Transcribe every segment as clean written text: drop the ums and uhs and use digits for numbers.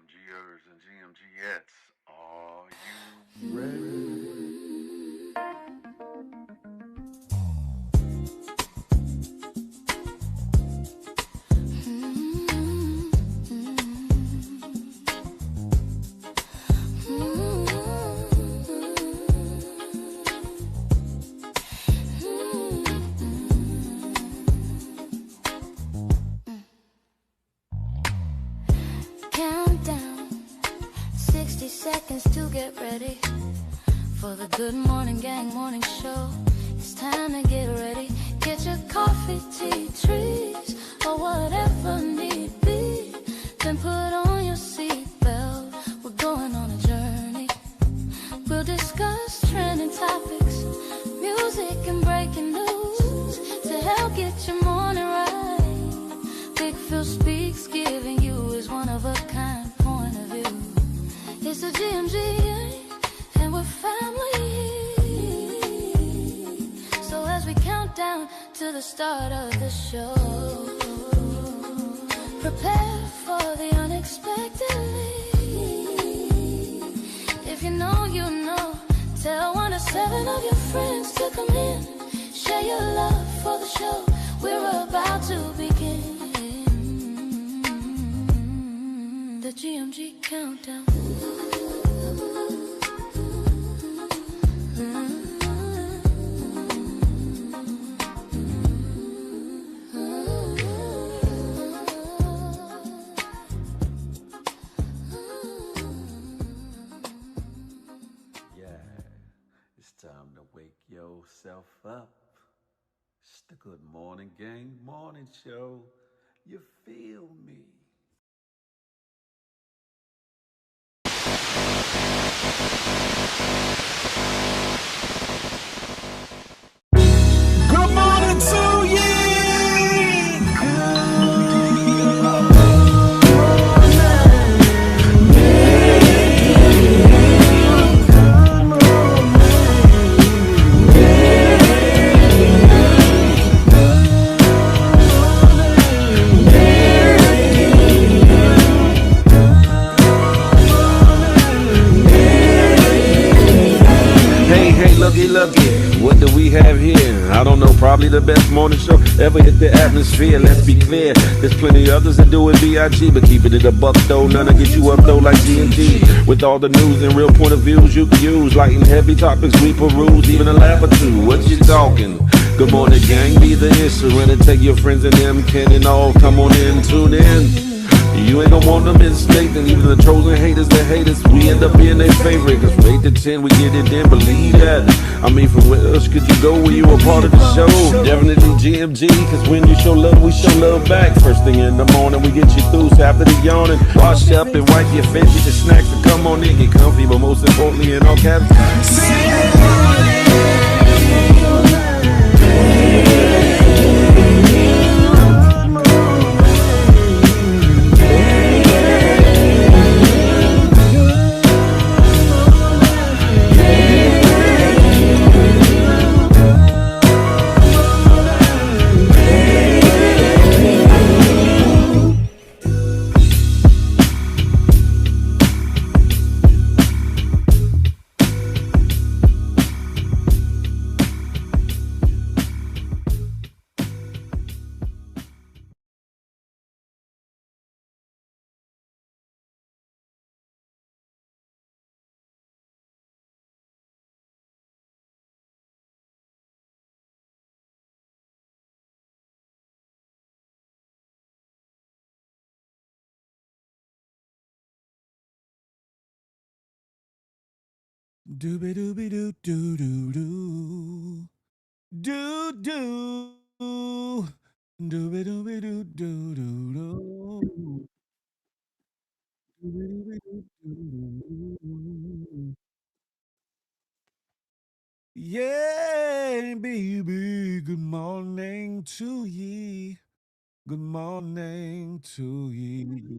GMGers and GMGettes, are you ready? Countdown, 60 seconds to get ready for the Good Morning Gang morning show. It's time to get ready. Get your coffee, tea, trees, or whatever need be. Then put on your seatbelt. We're going on a journey. We'll discuss trending topics, music and breaking news to help get your morning right. Big Phil speaks, giving you his one-of-a-kind point of view. It's the GMGA, and we're family. So as we count down to the start of the show, prepare for the unexpectedly. If you know, you know. Tell 1 to 7 of your friends to come in. Share your love for the show. We're about to begin. The GMG countdown. Yeah, it's time to wake yourself up. It's the Good Morning Gang morning show. You feel me? Good morning to you. Hey, looky, what do we have here? I don't know, probably the best morning show ever hit the atmosphere. Let's be clear, there's plenty others that do it B.I.G., but keeping it a buck though, none to get you up though like G&G. With all the news and real point of views you can use, light and heavy topics we peruse, even a laugh or two. What you talking? Good morning, gang, be the instrument and take your friends and them, Ken and all, come on in, tune in. You ain't gonna want them mistake, and even the trolls and haters that hate us, we end up being their favorite. Cause from 8 to 10, we get it in, believe that. I mean, from where else could you go when you a part of the show? Definitely GMG, cause when you show love, we show love back. First thing in the morning, we get you through, so after the yawning, wash up and wipe your face, get your snacks, and come on in, get comfy, but most importantly, in all caps, Dooby dooby doo doo doo doo. Doo doo. Dooby dooby doo doo doo doo. Dooby dooby doo doo doo. Yeah, baby. Good morning to ye. Good morning to ye.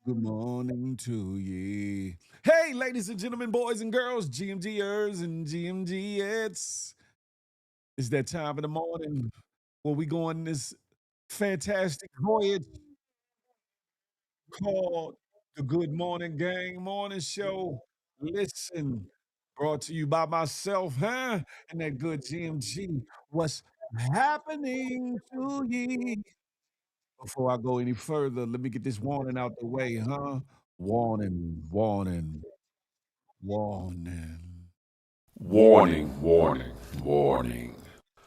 Good morning to ye. Hey, ladies and gentlemen, boys and girls, GMGers and GMGettes. It's that time of the morning where we go on this fantastic voyage called The Good Morning Gang Morning Show. Listen, brought to you by myself, huh? And that good GMG. What's happening to ye? Before I go any further, let me get this warning out the way, huh? Warning, warning, warning. Warning, warning, warning.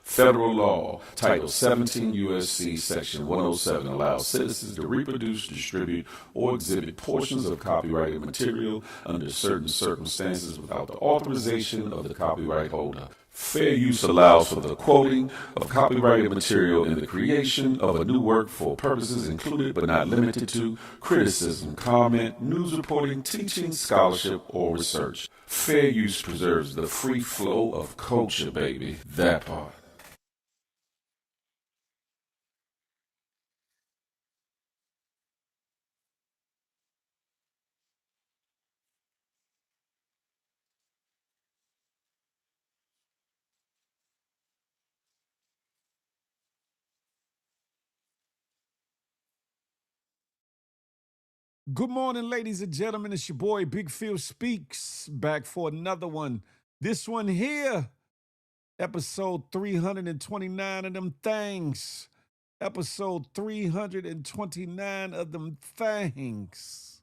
Federal law, Title 17 U.S.C. Section 107 allows citizens to reproduce, distribute, or exhibit portions of copyrighted material under certain circumstances without the authorization of the copyright holder. Fair use allows for the quoting of copyrighted material in the creation of a new work for purposes included but not limited to criticism, comment, news reporting, teaching, scholarship, or research. Fair use preserves the free flow of culture, baby. That part. Good morning, ladies and gentlemen. It's your boy Big Phil Speaks, back for another one. This one here, episode 329 of them things. Episode 329 of them things.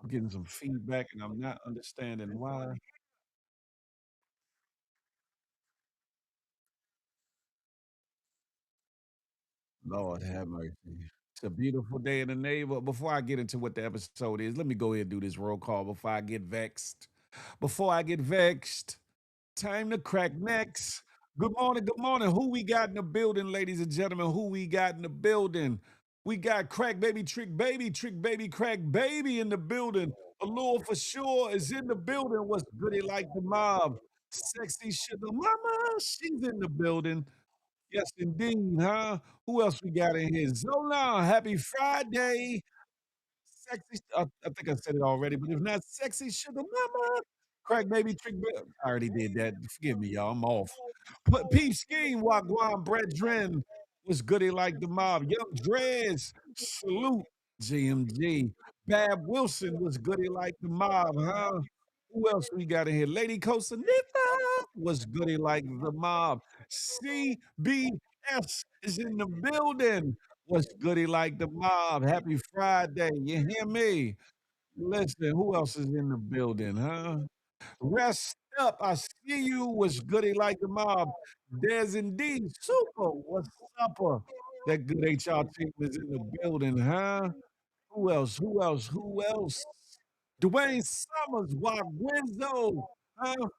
I'm getting some feedback and I'm not understanding why. Lord have mercy. It's a beautiful day in the neighborhood. Before I get into what the episode is, let me go ahead and do this roll call before I get vexed. Before I get vexed, time to crack necks. Good morning. Who we got in the building, ladies and gentlemen? Who we got in the building? We got Crack Trick Baby, Crack Baby in the building. Allure for sure is in the building. What's goody like the mob? Sexy Sugar Mama, she's in the building. Yes, indeed, huh? Who else we got in here? Zola, happy Friday. Sexy, I think I said it already, but if not, Sexy Sugar Mama. Crack baby trick. I already did that. Forgive me, y'all. I'm off. But Peep Scheme, Wagwan, Brethren. Was goody like the mob? Young Dreads, salute. GMG. Bab Wilson was goody like the mob, huh? Who else we got in here? Lady Kosanitha was goody like the mob. CBS is in the building. What's goody like the mob? Happy Friday. You hear me? Listen, who else is in the building, huh? Rest up. I see you. Was goody like the mob? There's indeed super. What's upper? That good HR team is in the building, huh? Who else? Who else? Who else? Dwayne Summers, Wagwenzo, huh?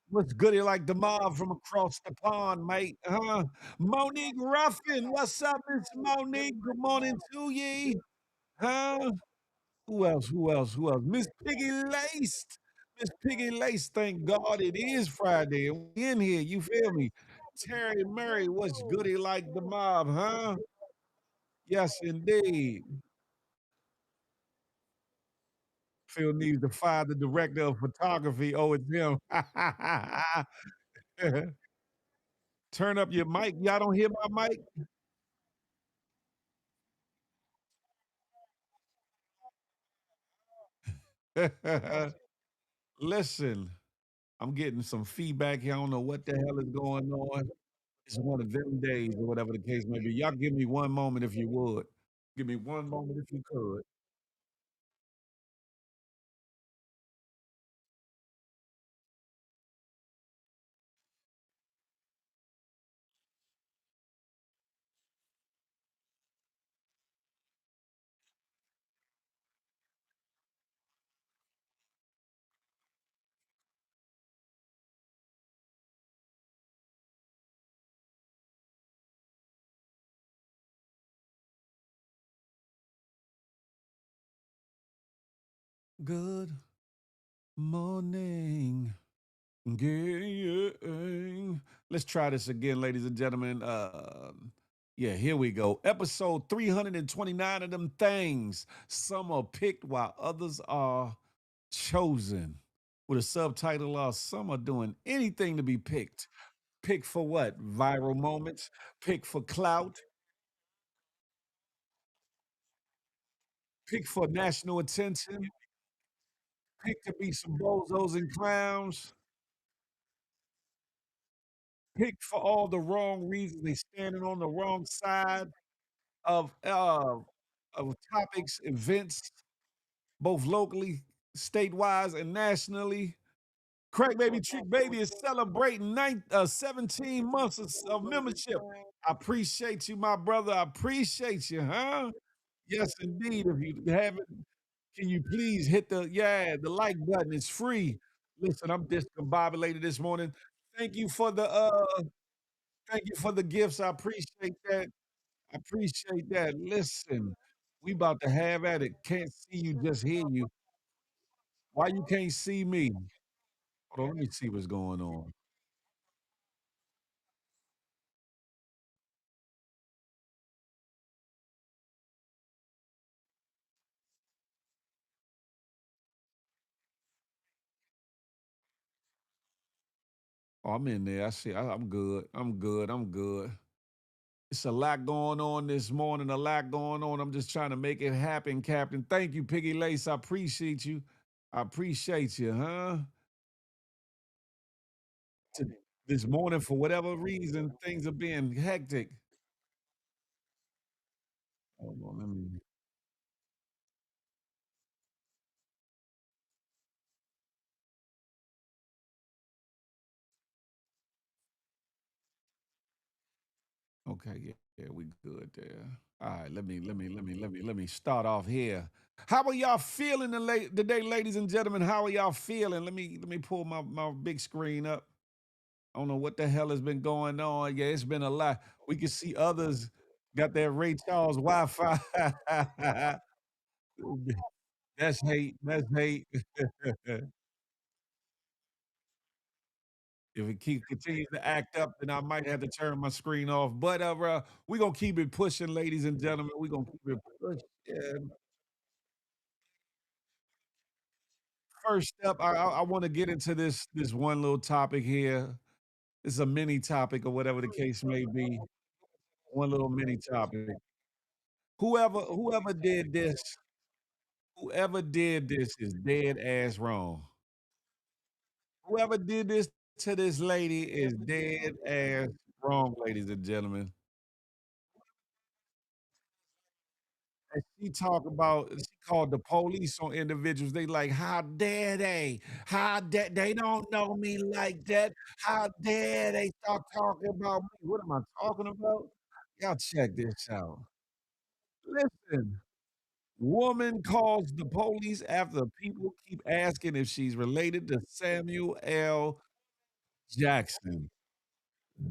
What's goody like the mob from across the pond, mate? Huh? Monique Ruffin, what's up, Miss Monique? Good morning to ye. Huh? Who else? Who else? Who else? Miss Piggy Laced. Miss Piggy Laced, thank God it is Friday. And we in here, you feel me? Terry Murray, what's goody like the mob, huh? Yes, indeed. Phil needs to fire the director of photography. Oh, it's him. Turn up your mic. Y'all don't hear my mic? Listen, I'm getting some feedback here. I don't know what the hell is going on. It's one of them days or whatever the case may be. Y'all give me one moment if you would. Give me one moment if you could. Good morning. Gang. Let's try this again, ladies and gentlemen. Yeah, here we go. Episode 329 of them things. Some are picked while others are chosen. With a subtitle of Some Are Doing Anything to Be Picked. Pick for what? Viral moments. Pick for clout. Pick for national attention. Pick to be some bozos and clowns. Pick for all the wrong reasons. They standing on the wrong side of topics, events, both locally, statewide, and nationally. Crack Baby Trick Baby is celebrating 17 months of membership. I appreciate you, my brother. I appreciate you, huh? Yes, indeed. If you haven't, can you please hit the like button? It's free. Listen, I'm discombobulated this morning. Thank you for the thank you for the gifts. I appreciate that. I appreciate that. Listen, we about to have at it. Can't see you, just hear you. Why you can't see me? Hold on, let me see what's going on. Oh, I'm in there. I see. I'm good. I'm good. I'm good. It's a lot going on this morning. A lot going on. I'm just trying to make it happen, Captain. Thank you, Piggy Lace. I appreciate you. I appreciate you, huh? To- This morning, for whatever reason, things are being hectic. Hold on, let me. Okay, yeah, yeah, we good there. All right, let me start off here. How are y'all feeling today, ladies and gentlemen? How are y'all feeling? Let me pull my big screen up. I don't know what the hell has been going on. Yeah, it's been a lot. We can see others got that Ray Charles Wi-Fi. That's hate. That's hate. If it continues to act up, then I might have to turn my screen off. But we're gonna keep it pushing, ladies and gentlemen. We're gonna keep it pushing. First up, I want to get into this one little topic here. It's a mini topic or whatever the case may be. One little mini topic. Whoever whoever did this is dead ass wrong. Whoever did this to this lady is dead ass wrong, ladies and gentlemen. And she called the police on individuals. They like, how dare they? How dare they don't know me like that? How dare they start talking about me? What am I talking about? Y'all check this out. Listen, woman calls the police after people keep asking if she's related to Samuel L. Jackson.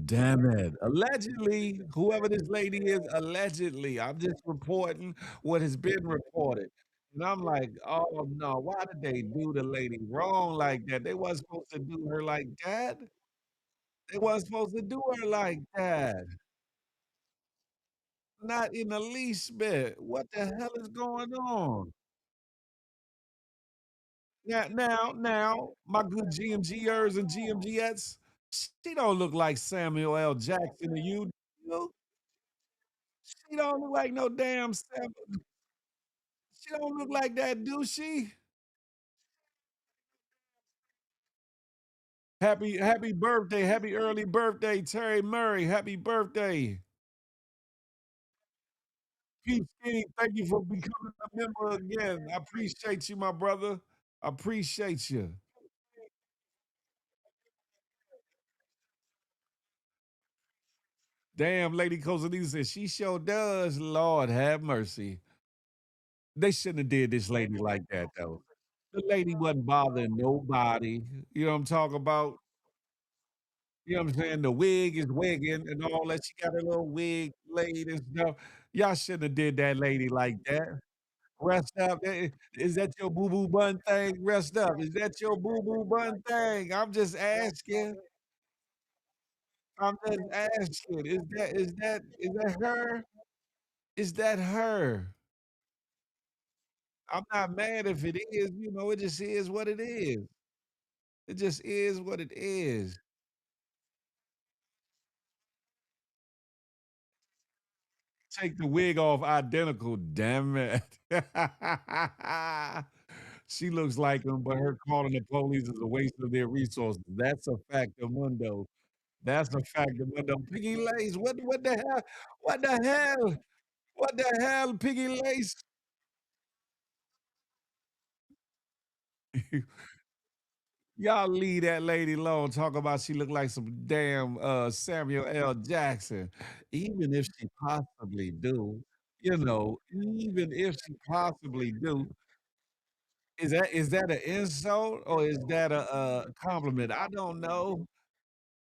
Damn it. Allegedly, whoever this lady is, allegedly. I'm just reporting what has been reported. And I'm like, oh no, why did they do the lady wrong like that? They wasn't supposed to do her like that. They wasn't supposed to do her like that. Not in the least bit. What the hell is going on? Now, my good GMGers and GMGettes, she don't look like Samuel L. Jackson to you. You She don't look like no damn Sam. She don't look like that, do she? Happy birthday, happy early birthday, Terry Murray. Happy birthday. Pete Skinny, thank you for becoming a member again. I appreciate you, my brother. I appreciate you. Damn, Lady Cosalina said she sure does. Lord have mercy. They shouldn't have did this lady like that though. The lady wasn't bothering nobody. You know what I'm talking about? You know what I'm saying? The wig is wigging and all that. She got her little wig laid and stuff. Y'all shouldn't have did that lady like that. Rest up. Is that your boo boo bun thing? Rest up. Is that your boo boo bun thing? I'm just asking. I'm just asking. Is that her? Is that her? I'm not mad if it is. It just is what it is. It just is what it is. take the wig off identical, damn it. She looks like him, but her calling the police is a waste of their resources. That's a fact of mundo. That's a fact of mundo. Piggy Lace, what the hell? What the hell? What the hell, Piggy Lace? Y'all leave that lady alone. Talk about she look like some damn Samuel L. Jackson. Even if she possibly do, even if she possibly do, is that an insult or is that a compliment? I don't know.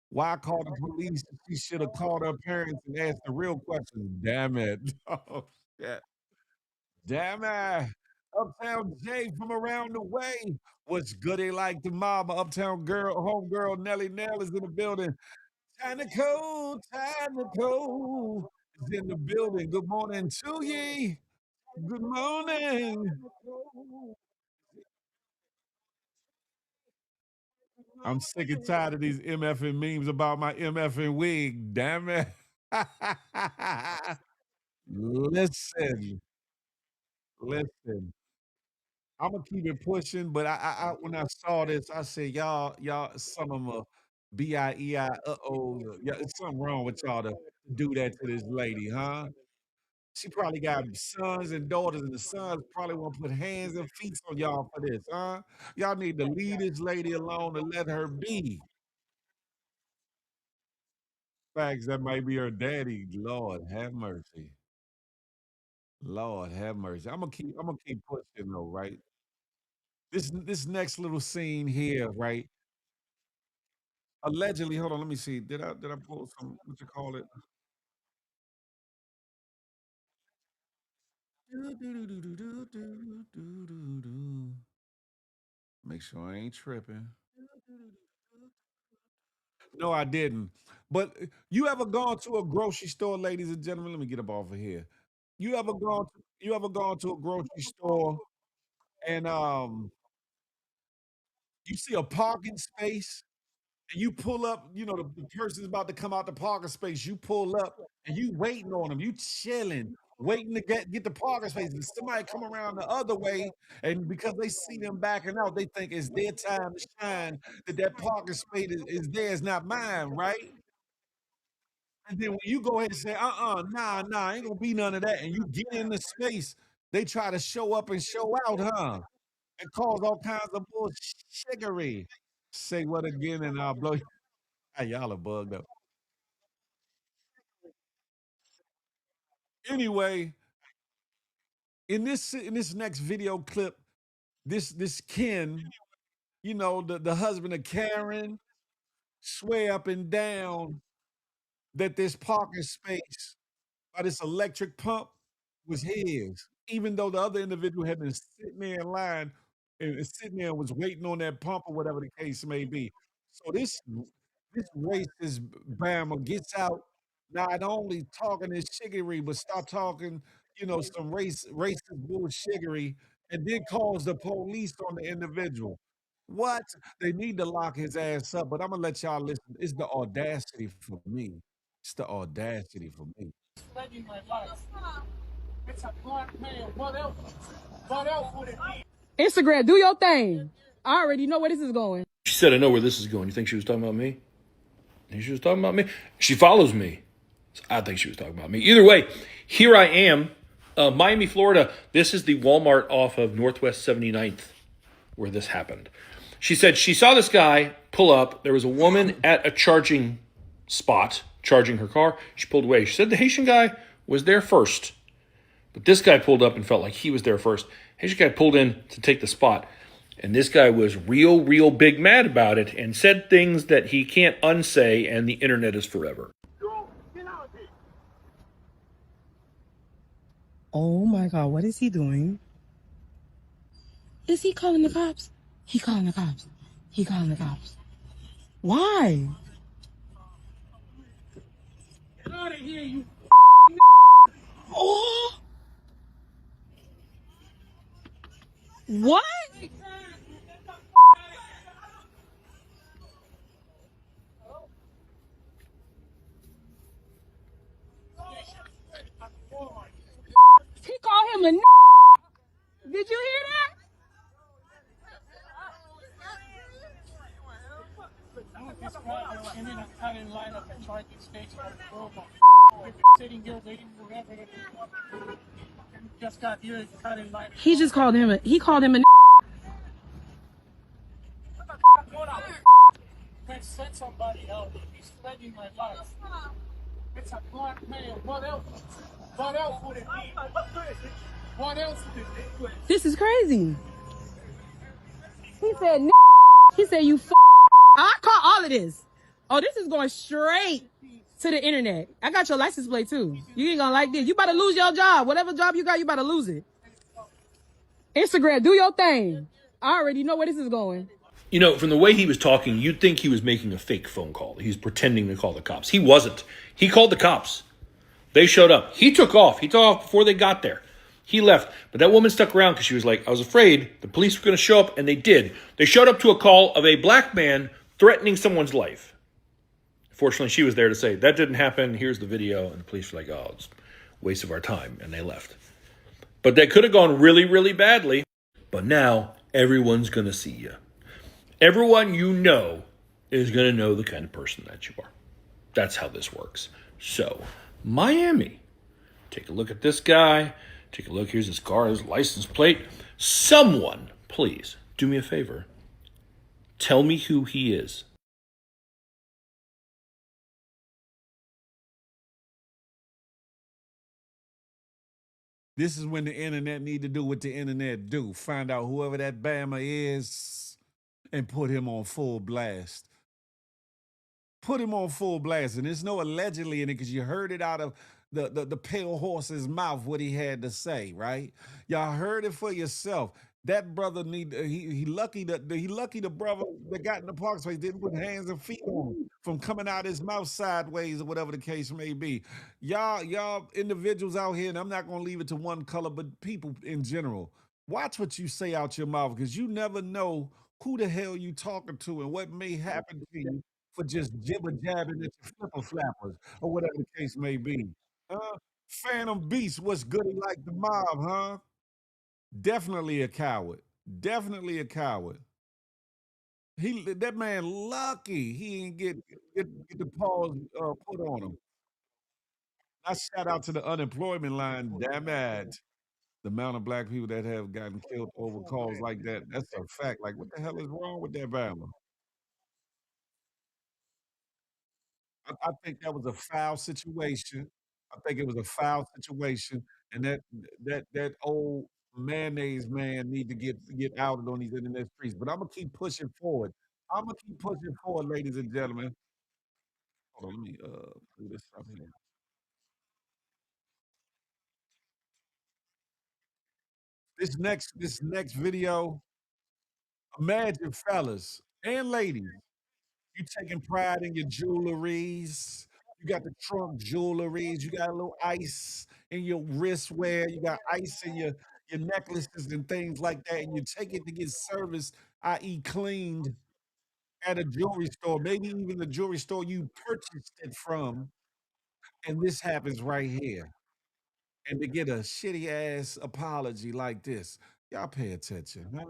Why call the police? She should have called her parents and asked the real questions. Damn it. Oh, shit. Damn it. Uptown Jay from around the way. What's goody like the mob? Uptown girl, homegirl Nelly Nell is in the building. Tiny Cole is in the building. Good morning to ye. Good morning. I'm sick and tired of these MFing memes about my MFing wig. Damn it. Listen, listen. I'm gonna keep it pushing, but I when I saw this, I said, y'all, some of them are BIEI. Uh-oh, yeah, it's something wrong with y'all to do that to this lady, huh? She probably got sons and daughters, and the sons probably want to put hands and feet on y'all for this, huh? Y'all need to leave this lady alone and let her be. Facts, that might be her daddy. Lord have mercy. Lord have mercy. I'm gonna keep pushing though, right? This next little scene here, right? Allegedly, hold on, let me see. Did I pull some what you call it? Do-do-do-do-do-do-do-do-do. Make sure I ain't tripping. No, I didn't. But you ever gone to a grocery store, ladies and gentlemen? Let me get up off of here. You ever gone to a grocery store and you see a parking space and you pull up, the person's about to come out the parking space. You pull up and you waiting on them. You chilling, waiting to get the parking space. And somebody come around the other way, and because they see them backing out, they think it's their time to shine. That parking space is theirs, not mine, right? And then when you go ahead and say, nah, ain't gonna be none of that, and you get in the space, they try to show up and show out, huh? And cause all kinds of bullshiggery. Say what again, and I'll blow you. Y'all are bugged up. Anyway, in this next video clip, this Ken, the husband of Karen, swear up and down that this parking space by this electric pump was his, even though the other individual had been sitting there in line and sitting there and was waiting on that pump or whatever the case may be. So this racist Bama gets out, not only talking this shiggery, but start talking, some racist bullshiggery, and then calls the police on the individual. What? They need to lock his ass up, but I'm gonna let y'all listen. It's the audacity for me. It's the audacity for me. Instagram, do your thing. I already know where this is going. She said, I know where this is going. You think she was talking about me? You think she was talking about me? She follows me. So I think she was talking about me. Either way, here I am, Miami, Florida. This is the Walmart off of Northwest 79th where this happened. She said she saw this guy pull up. There was a woman at a charging spot charging her car. She pulled away. She said the Haitian guy was there first. But this guy pulled up and felt like he was there first. Haitian guy pulled in to take the spot. And this guy was real big mad about it and said things that he can't unsay, and the internet is forever. Oh my God, what is he doing? Is he calling the cops? He calling the cops. He calling the cops. Why? Get out of here, you. Oh, what? him a Did you hear that? And then I cut in line up and tried these steaks for the robot. Sitting here waiting forever. Just got here and cut in line. He just called him he called him a Let's send somebody else. He's threatening my life. It's a black man. What else? What else would it be? What else would it be? This is crazy. He said he said you I caught all of this. Oh, this is going straight to the internet. I got your license plate too. You ain't gonna like this. You better lose your job. Whatever job you got, you better lose it. Instagram, do your thing. I already know where this is going. You know, from the way he was talking, you'd think he was making a fake phone call. He was pretending to call the cops. He wasn't. He called the cops. They showed up. He took off. He took off before they got there. He left. But that woman stuck around because she was like, I was afraid the police were going to show up, and they did. They showed up to a call of a black man threatening someone's life. Fortunately, she was there to say, that didn't happen. Here's the video. And the police were like, oh, it's a waste of our time. And they left. But that could have gone really, really badly. But now everyone's going to see you. Everyone you know is going to know the kind of person that you are. That's how this works. So, Miami. Take a look at this guy. Take a look. Here's his car, his license plate. Someone, please, do me a favor. Tell me who he is. This is when the internet need to do what the internet do. Find out whoever that Bama is and put him on full blast. Put him on full blast. And there's no allegedly in it because you heard it out of the pale horse's mouth what he had to say, right? Y'all heard it for yourself. That brother he lucky the brother that got in the park space didn't put hands and feet on him from coming out his mouth sideways or whatever the case may be. Y'all individuals out here, and I'm not gonna leave it to one color, but people in general, watch what you say out your mouth because you never know who the hell you talking to and what may happen to you for just jibber jabbing at your flipper flappers or whatever the case may be. Phantom Beast, what's good like the mob, huh? Definitely a coward. Definitely a coward. That man lucky he ain't get the paws put on him. I shout out to the unemployment line, damn it. The amount of black people that have gotten killed over calls like that, that's a fact. Like, what the hell is wrong with that Bama? I think that was a foul situation. I think it was a foul situation, and that old mayonnaise man need to get outed on these internet streets. But I'm gonna keep pushing forward. I'm gonna keep pushing forward, ladies and gentlemen. Hold on, let me do this up here. This next video. Imagine, fellas and ladies. You taking pride in your jewelries. You got the trunk jewelries. You got a little ice in your wristwear. You got ice in your necklaces and things like that. And you take it to get serviced, i.e., cleaned at a jewelry store, maybe even the jewelry store you purchased it from. And this happens right here. And to get a shitty ass apology like this, y'all pay attention. Huh?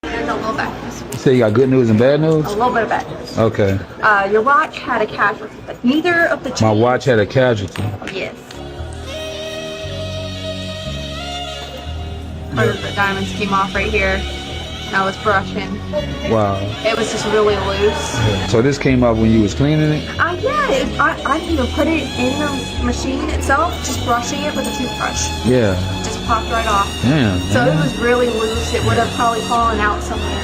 There's a little bad news. You say you got good news and bad news? A little bit of bad news. Okay. Your watch had a casualty, but neither of the chains. My watch had a casualty. Yes. Part of the diamonds came off right here. And I was brushing. Wow. It was just really loose. So this came up when you was cleaning it? Yeah. I didn't even put it in the machine itself. Just brushing it with a toothbrush. Yeah. Just popped right off. Damn. So it was really loose. It would have probably fallen out somewhere.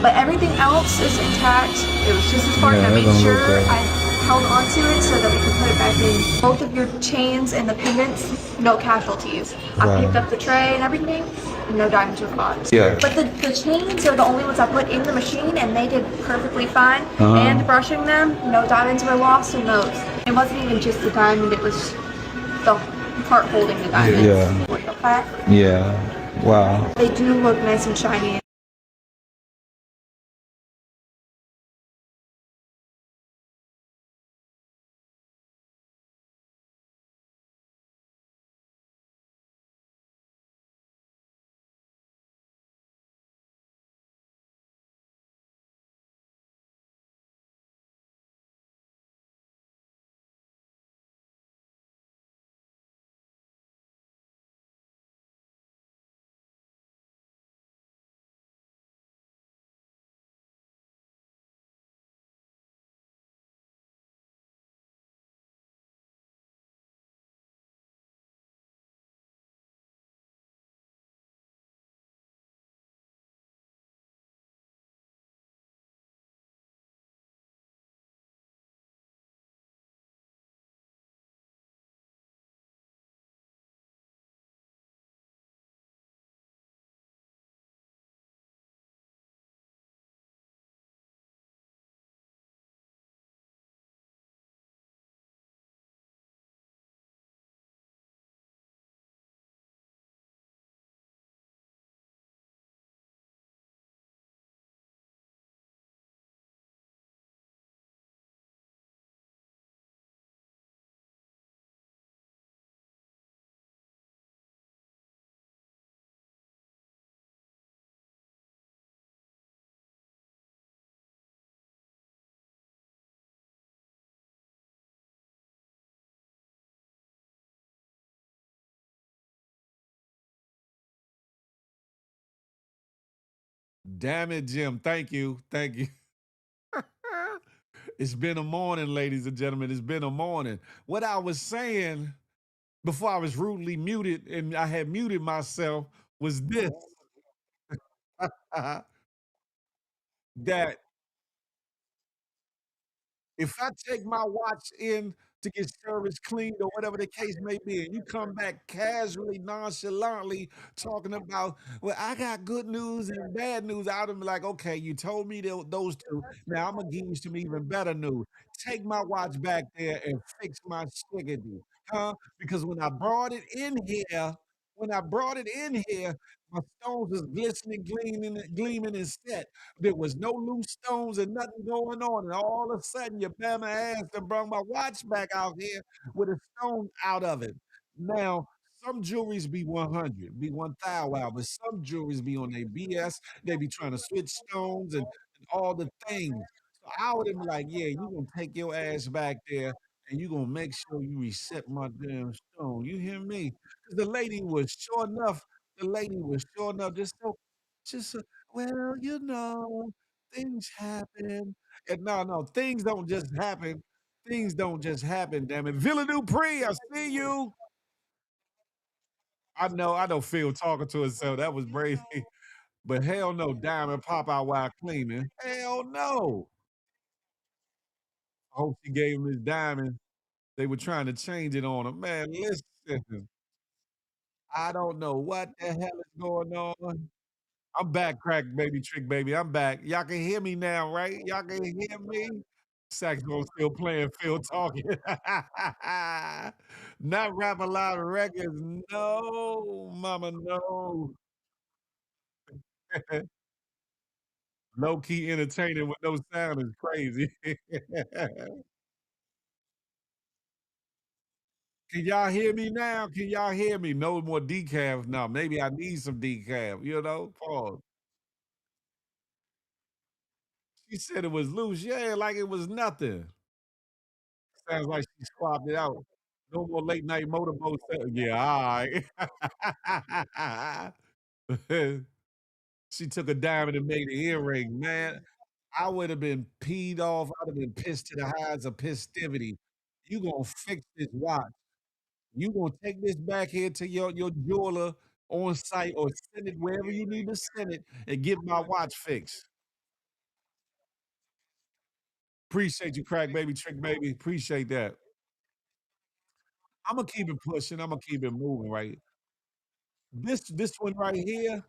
But everything else is intact. It was just as far as I made sure I held onto it so that we could put it back in. Both of your chains and the pendants, no casualties. I picked up the tray and everything, and no diamonds were caught. Yeah. But the chains are the only ones I put in the machine, and they did perfectly fine. And brushing them, no diamonds were lost in those. It wasn't even just the diamond, it was the part holding the diamonds. Yeah. Yeah. Wow. They do look nice and shiny. Damn it, Jim. Thank you. Thank you. It's been a morning, ladies and gentlemen. It's been a morning. What I was saying before I was rudely muted and I had muted myself was this that if I take my watch in to get service cleaned or whatever the case may be, and you come back casually, nonchalantly talking about, well, I got good news and bad news, I'd be like, okay, you told me those two. Now I'm gonna give you some even better news. Take my watch back there and fix my shiggity, huh? Because when I brought it in here, my stones was glistening, gleaming and set. There was no loose stones and nothing going on. And all of a sudden, your bama ass done brought my watch back out here with a stone out of it. Now, some jewelries be 100, be 1,000 out, but some jewelries be on their BS. They be trying to switch stones and all the things. So I would have been like, yeah, you going to take your ass back there and you going to make sure you reset my damn stone. You hear me? Because the lady was sure enough just well, things happen. And no, things don't just happen. Things don't just happen, damn it. Villa Dupree, I see you. I know Phil talking to himself. That was crazy. But hell no, Diamond pop out while cleaning. Hell no. I hope she gave him his diamond. They were trying to change it on him. Man, listen. I don't know what the hell is going on. I'm back, crack baby, trick baby. I'm back. Y'all can hear me now, right? Y'all can hear me? Saxophone still playing, Phil talking. Not rap a lot of records. No, mama, no. Low key entertaining with no sound is crazy. Can y'all hear me now? Can y'all hear me? No more decaf now. Maybe I need some decaf, Pause. She said it was loose. Yeah, like it was nothing. Sounds like she swapped it out. No more late night motorboat. Yeah, all right. She took a diamond and made an earring, man. I would have been peed off. I'd have been pissed to the highs of festivity. You gonna fix this watch. You gonna take this back here to your jeweler on site or send it wherever you need to send it and get my watch fixed. Appreciate you, crack baby, trick baby. Appreciate that. Imma keep it pushing. Imma keep it moving, right? This one right here,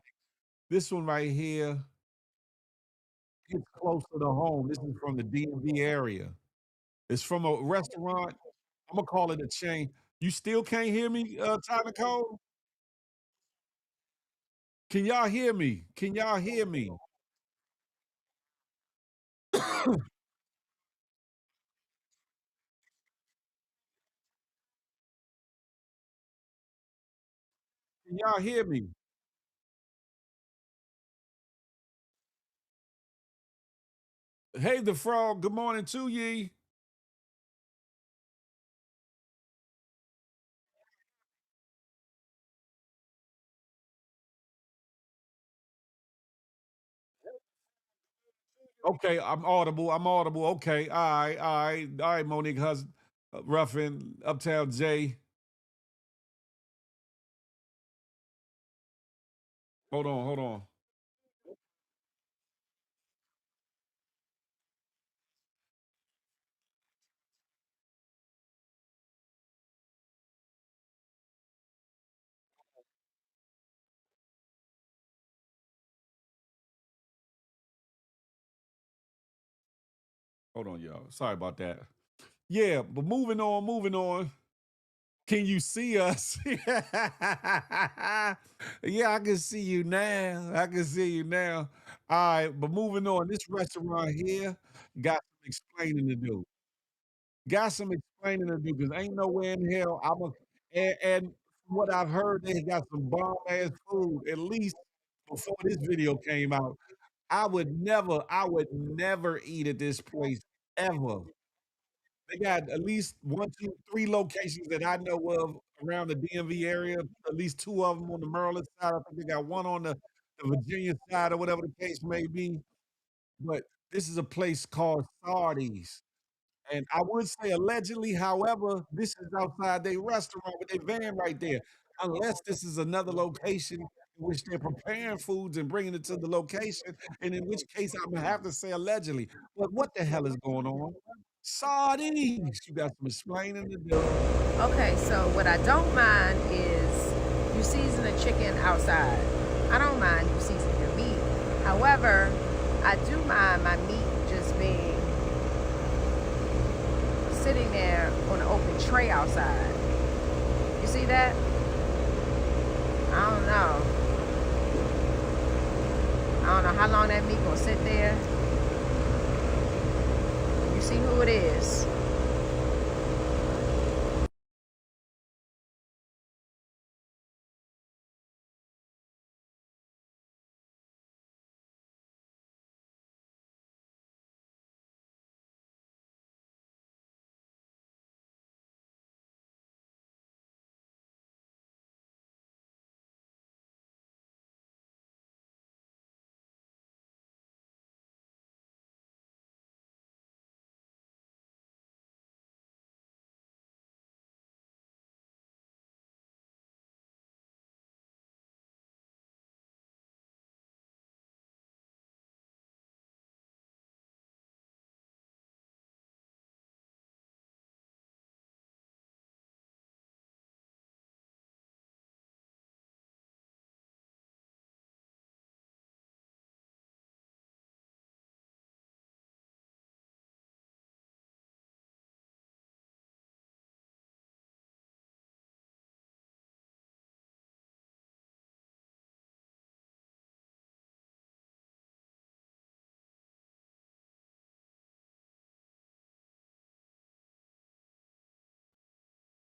this one right here hits closer to home. This is from the DMV area. It's from a restaurant. Imma call it a chain. You still can't hear me, Tyler Cole? Can y'all hear me? Can y'all hear me? Can y'all hear me? Hey, the frog. Good morning to ye. Okay, I'm audible. I'm audible. Okay, all right, Monique Ruffin, Uptown J. Hold on. Hold on, y'all. Sorry about that. Yeah, but moving on. Can you see us? Yeah, I can see you now. I can see you now. All right, but moving on. This restaurant here got some explaining to do. Got some explaining to do because ain't nowhere in hell and from what I've heard, they got some bomb ass food. At least before this video came out, I would never eat at this place ever. They got at least 1, 2, 3 locations that I know of around the DMV area, at least 2 of them on the Maryland side. I think they got one on the the Virginia side or whatever the case may be. But this is a place called Sardi's. And I would say allegedly, however, this is outside their restaurant with their van right there. Unless this is another location in which they're preparing foods and bringing it to the location, and in which case I'm gonna have to say allegedly. But what the hell is going on? Sardines. You got some explaining to do. Okay, so what I don't mind is you season the chicken outside. I don't mind you season your meat. However, I do mind my meat just being sitting there on an open tray outside. You see that? I don't know. I don't know how long that meat gonna sit there. You see who it is.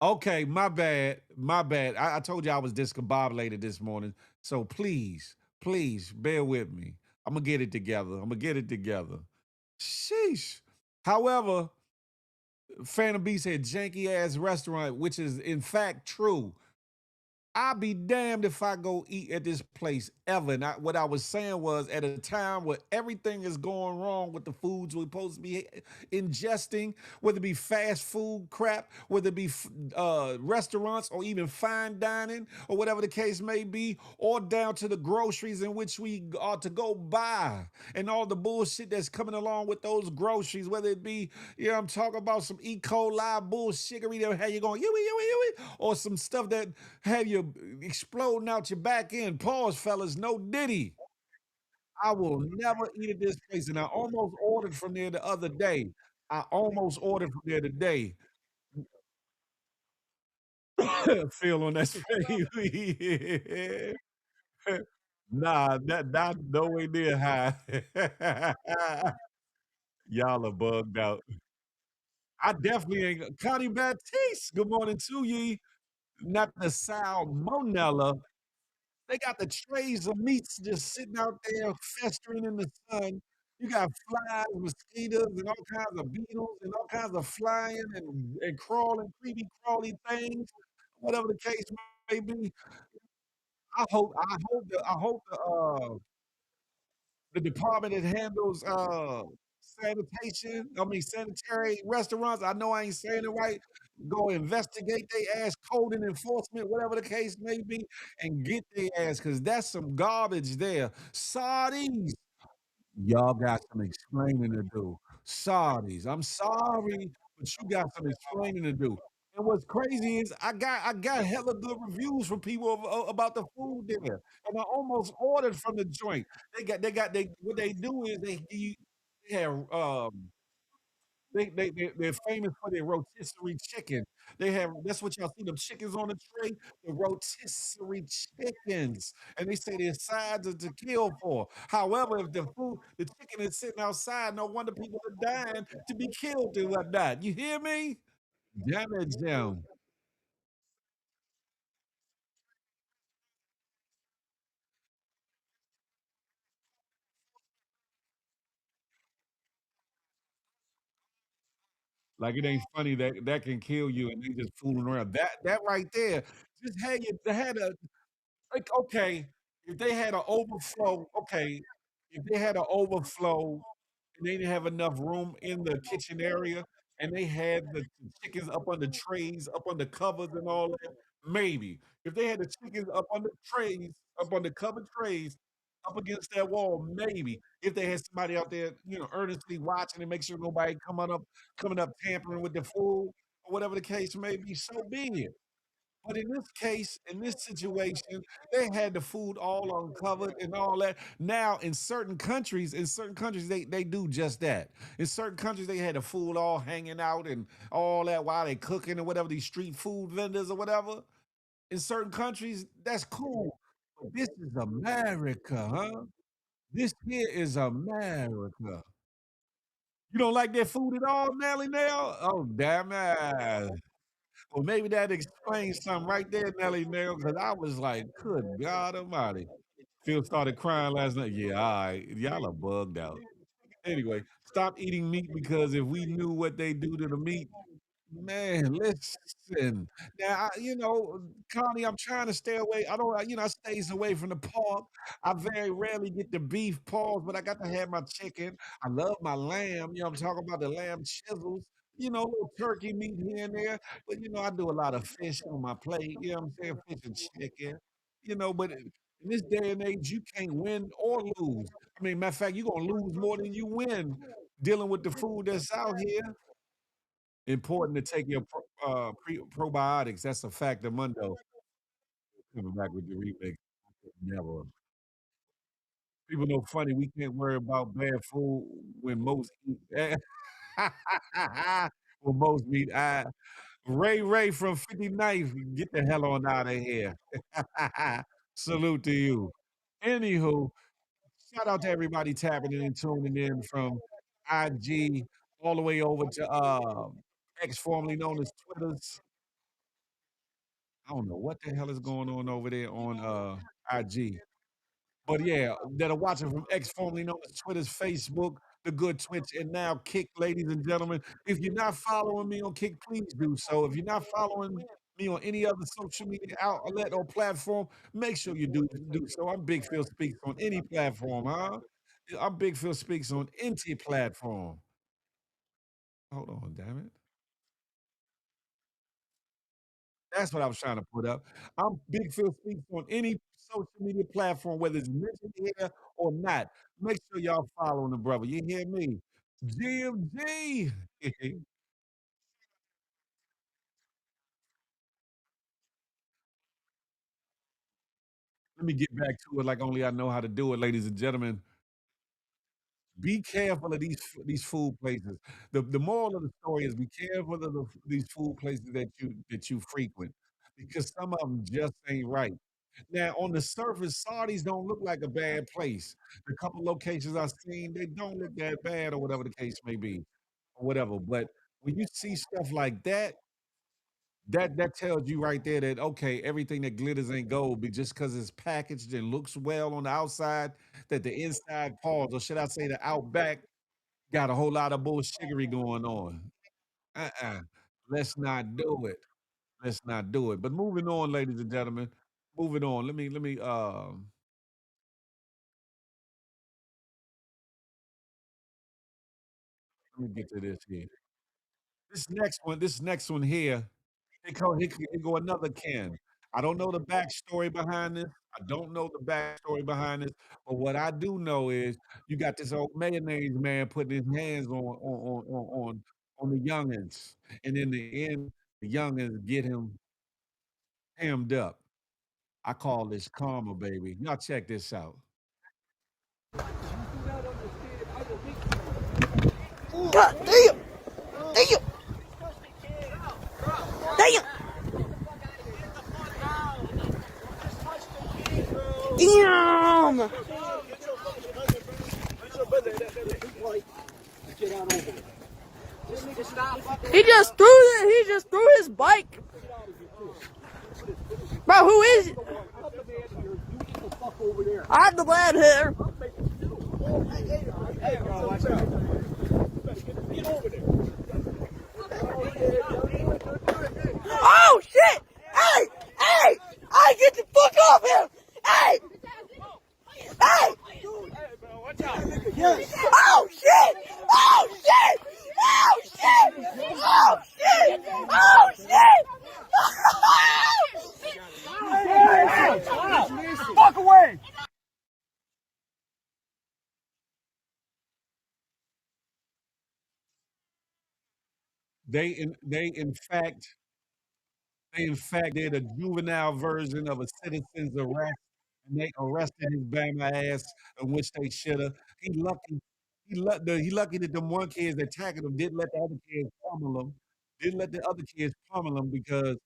Okay, my bad. My bad. I told you I was discombobulated this morning. So please bear with me. I'm gonna get it together. I'm gonna get it together. Sheesh. However, Phantom B said janky ass restaurant, which is in fact true. I'll be damned if I go eat at this place ever. And what I was saying was at a time where everything is going wrong with the foods we're supposed to be ingesting, whether it be fast food crap, whether it be restaurants or even fine dining or whatever the case may be, or down to the groceries in which we are to go buy and all the bullshit that's coming along with those groceries, whether it be, I'm talking about some E. coli bullshittery that have you going, or some stuff that have you exploding out your back end. Pause, fellas, no diddy. I will never eat at this place. And I almost ordered from there the other day. I almost ordered from there today. Feel on that space. Nah, that not nowhere near high. Y'all are bugged out. I definitely ain't Connie Baptiste. Good morning to ye. Not the salmonella. They got the trays of meats just sitting out there festering in the sun. You got flies, mosquitoes, and all kinds of beetles, and all kinds of flying and crawling, creepy crawly things, whatever the case may be. I hope the department that handles sanitary restaurants. I know I ain't saying it right. Go investigate they ass code and enforcement, whatever the case may be, and get their ass because that's some garbage there. Sardines. Y'all got some explaining to do. Sorries. I'm sorry, but you got some explaining to do. And what's crazy is I got hella good reviews from people about the food there. And I almost ordered from the joint. They what they do is they have they're famous for their rotisserie chicken. They have that's what y'all see them chickens on the tray, the rotisserie chickens, and they say their sides are to kill for. However, if the chicken is sitting outside, no wonder people are dying to be killed and whatnot. You hear me? Damage them. Like it ain't funny that that can kill you, and they just fooling around. That right there, just had a like okay. if they had an overflow, okay, if they had an overflow and they didn't have enough room in the kitchen area and they had the chickens up on the trays, up on the covers and all that, maybe. If they had the chickens up on the trays, up on the covered trays, up against that wall, maybe. If they had somebody out there, earnestly watching and make sure nobody coming up tampering with the food or whatever the case may be, so be it. But in this case, in this situation, they had the food all uncovered and all that. Now, in certain countries, they do just that. In certain countries, they had the food all hanging out and all that while they cooking or whatever, these street food vendors or whatever. In certain countries, that's cool. But this is America, huh? This here is America. You don't like that food at all, Nelly Nail? Oh, damn it. Well, maybe that explains something right there, Nelly Nail, because I was like, good God Almighty. Phil started crying last night. Yeah, all right. Y'all are bugged out. Anyway, stop eating meat because if we knew what they do to the meat, man, listen. Now, Connie, I'm trying to stay away. I stays away from the pork. I very rarely get the beef paws, but I got to have my chicken. I love my lamb. I'm talking about the lamb chisels. Little turkey meat here and there. But, I do a lot of fish on my plate. You know what I'm saying? Fish and chicken. But in this day and age, you can't win or lose. I mean, matter of fact, you're going to lose more than you win dealing with the food that's out here. Important to take your probiotics. That's a fact of Mundo. Coming back with the remix. Never. People know funny. We can't worry about bad food when most eat. When most meat. Ray from 59th, get the hell on out of here. Salute to you. Anywho, shout out to everybody tapping in and tuning in from IG all the way over to X, formerly known as Twitter's. I don't know what the hell is going on over there on IG. But yeah, that are watching from X, formerly known as Twitter's, Facebook, the good Twitch, and now Kick, ladies and gentlemen. If you're not following me on Kick, please do so. If you're not following me on any other social media outlet or platform, make sure you do so. I'm Big Phil Speaks on any platform, huh? I'm Big Phil Speaks on any platform. Hold on, damn it. That's what I was trying to put up. I'm Big Phil Speaks on any social media platform, whether it's mentioned here or not. Make sure y'all following the brother. You hear me? GMG. Let me get back to it like only I know how to do it, ladies and gentlemen. Be careful of these food places. The moral of the story is be careful of these food places that you frequent because some of them just ain't right. Now, on the surface, Saudis don't look like a bad place. The couple locations I've seen, they don't look that bad, or whatever the case may be, or whatever. But when you see stuff like that, that tells you right there that okay, everything that glitters ain't gold, but just because it's packaged and looks well on the outside, that the inside paws, or should I say the outback, got a whole lot of bullshittery going on. Uh-uh. Let's not do it. Let's not do it. But moving on, ladies and gentlemen. Moving on. Let me get to this here. This next one here, it go another can. I don't know the backstory behind this. I don't know the backstory behind this, but what I do know is you got this old mayonnaise man putting his hands on the youngins, and in the end, the youngins get him hemmed up. I call this karma, baby. Y'all check this out. God damn! Damn! Damn! Damn! He just threw it. He just threw his bike. Bro, who is it? I'm the lad here. Hey, bro, watch out. Get over there. Oh, shit! Hey! Hey! Hey, get the fuck off him! Hey! Oh shit! Oh shit! Oh shit! Oh shit! Oh shit! Fuck away! They in fact did a juvenile version of a citizen's arrest, and they arrested his Bama ass, in which they shoulda. He lucky, he lucky that them one kids that tackled him didn't let the other kids pummel him, didn't let the other kids pummel him because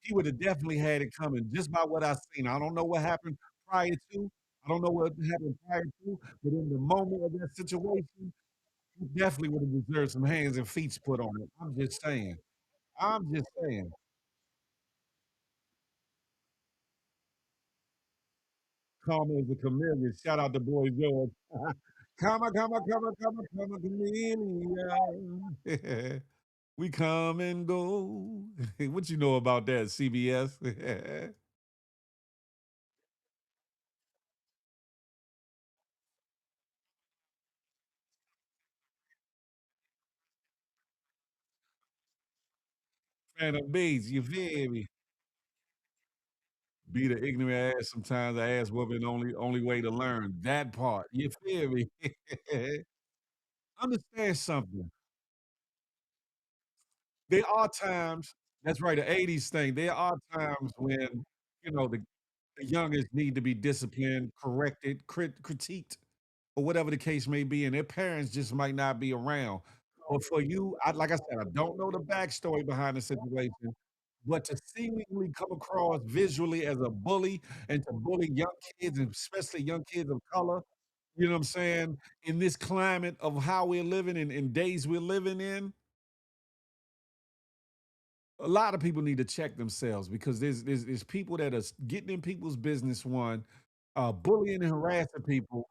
he would have definitely had it coming just by what I seen. I don't know what happened prior to. I don't know what happened prior to, but in the moment of that situation, he definitely would have deserved some hands and feet put on it. I'm just saying. I'm just saying. Karma is a chameleon. Shout out to Boy George. Karma, chameleon. We come and go. What you know about that, CBS? Phantom Beats, you feel me? Be the ignorant ass sometimes. I ass whooping only way to learn. That part. You feel me? Understand something. There are times, that's right, the 80s thing. There are times when, the youngest need to be disciplined, corrected, critiqued, or whatever the case may be, and their parents just might not be around. But for you, like I said, I don't know the backstory behind the situation, but to seemingly come across visually as a bully and to bully young kids, and especially young kids of color, you know what I'm saying? In this climate of how we're living in days we're living in, a lot of people need to check themselves because there's people that are getting in people's business, one, bullying and harassing people,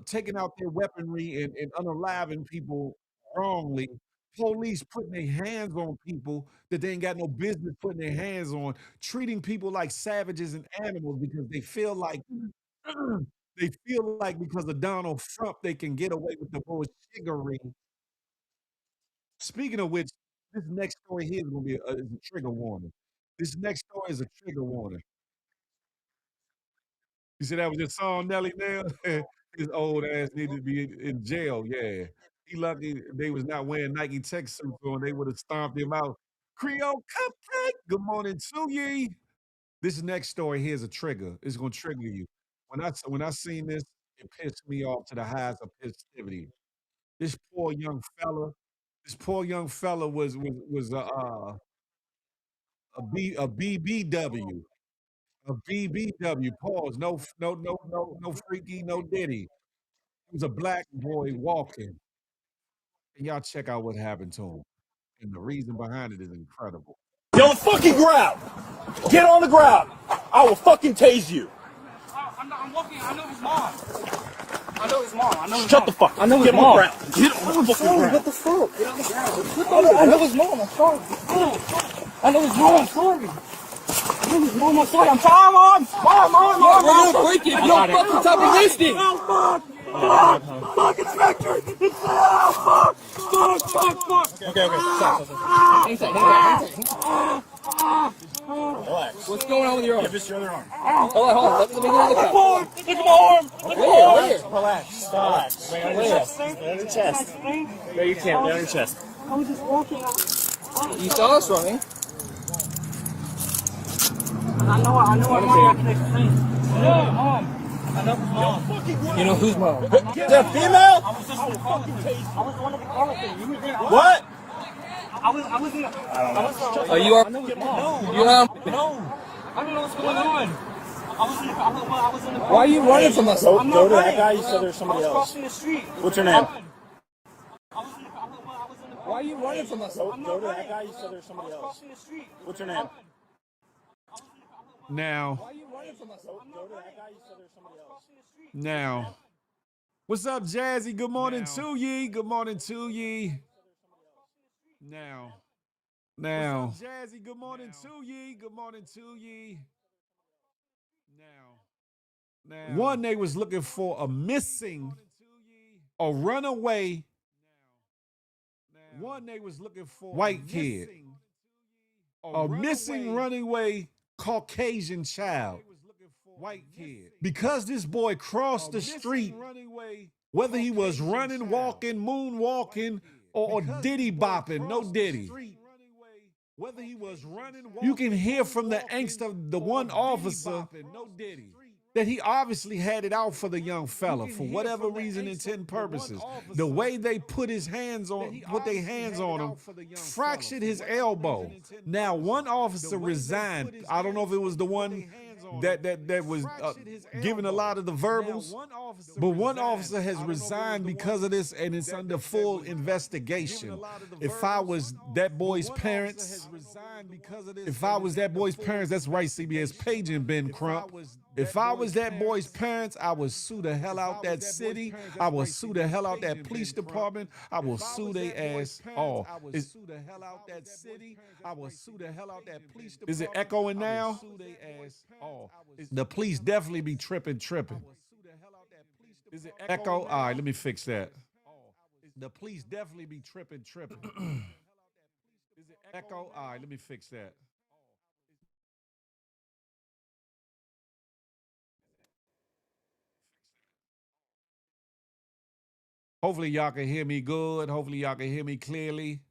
taking out their weaponry and unaliving people wrongly. Police putting their hands on people that they ain't got no business putting their hands on, treating people like savages and animals because they feel like they feel like because of Donald Trump they can get away with the bullshittery. Speaking of which, this next story here is gonna be is a trigger warning. This next story is a trigger warning. You said that was your song, Nelly Nail? His old ass needed to be in jail, yeah. He lucky they was not wearing Nike tech suits on, they would have stomped him out. Creole Cupcake, good morning to ye. This next story here is a trigger. It's gonna trigger you. When I seen this, it pissed me off to the highest of festivity. This poor young fella, this poor young fella was a BBW, a BBW. Pause. No freaky, no diddy. He was a black boy walking, and y'all check out what happened to him. And the reason behind it is incredible. Get on the fucking ground! Get on the ground! I will fucking tase you! I'm walking. I know his mom. I know his mom. Shut the fuck up! I know his Get on the mom. ground! Get on the fucking ground! What the fuck? Get on the ground. I know his mom. I'm sorry. I know his mom. I'm sorry. I know his mom. I'm sorry. I'm sorry, mom. Mom. We're gonna break it. You don't fucking tell me listen. Fuck, it's factory. It's fuck. Okay, stop. Relax. What's going on with your arm? Give us your other arm. Hold on. Let me get the cup. Look at my arm! Where? Relax. Lay on your chest. No, you can't. Lay on your chest. I was just walking out. You saw us running. I know I can explain. Yeah, mom. I know his mom. You know whose mom? Is that female? I was just in the car with you. I was the one in the car with you. You were there. What? I was in the. Are you I know his mom. No. I don't know what's going on. I was in the car. Why are you running from us? I'm not Go to that running. guy. You said there's somebody I was else. crossing the street. What's your name? Why are you running from us? Go to that guy. You said there's somebody else. What's your name? Now, Why are you running from us? Go to that guy. You said there's somebody else. now, what's up, Jazzy? Good morning to ye. Good morning to ye. Now, what's up, Jazzy? Good morning to ye. Good morning to ye. One, they was looking for a missing or runaway white kid, a missing runaway Caucasian child. Because this boy crossed the street, whether he was running, walking, moonwalking, or diddy bopping, no diddy. You can hear from the angst of the one officer that he obviously had it out for the young fella for whatever reason, intent, purposes. The way they put their hands on him, fractured his elbow. Now, one officer resigned. I don't know if it was the one that was giving a lot of the verbals, but one officer has resigned because of this, and it's under full investigation. If I was that boy's parents, that's right, CBS, paging Ben Crump. If I was that boy's parents, I would sue the hell out that city. I would sue the hell out that police department. I will sue their ass all. Is it echoing now? The police definitely be tripping. Is it echo? All right, let me fix that. The police definitely be tripping. Is it echo? All right, let me fix that. Hopefully y'all can hear me good. Hopefully y'all can hear me clearly.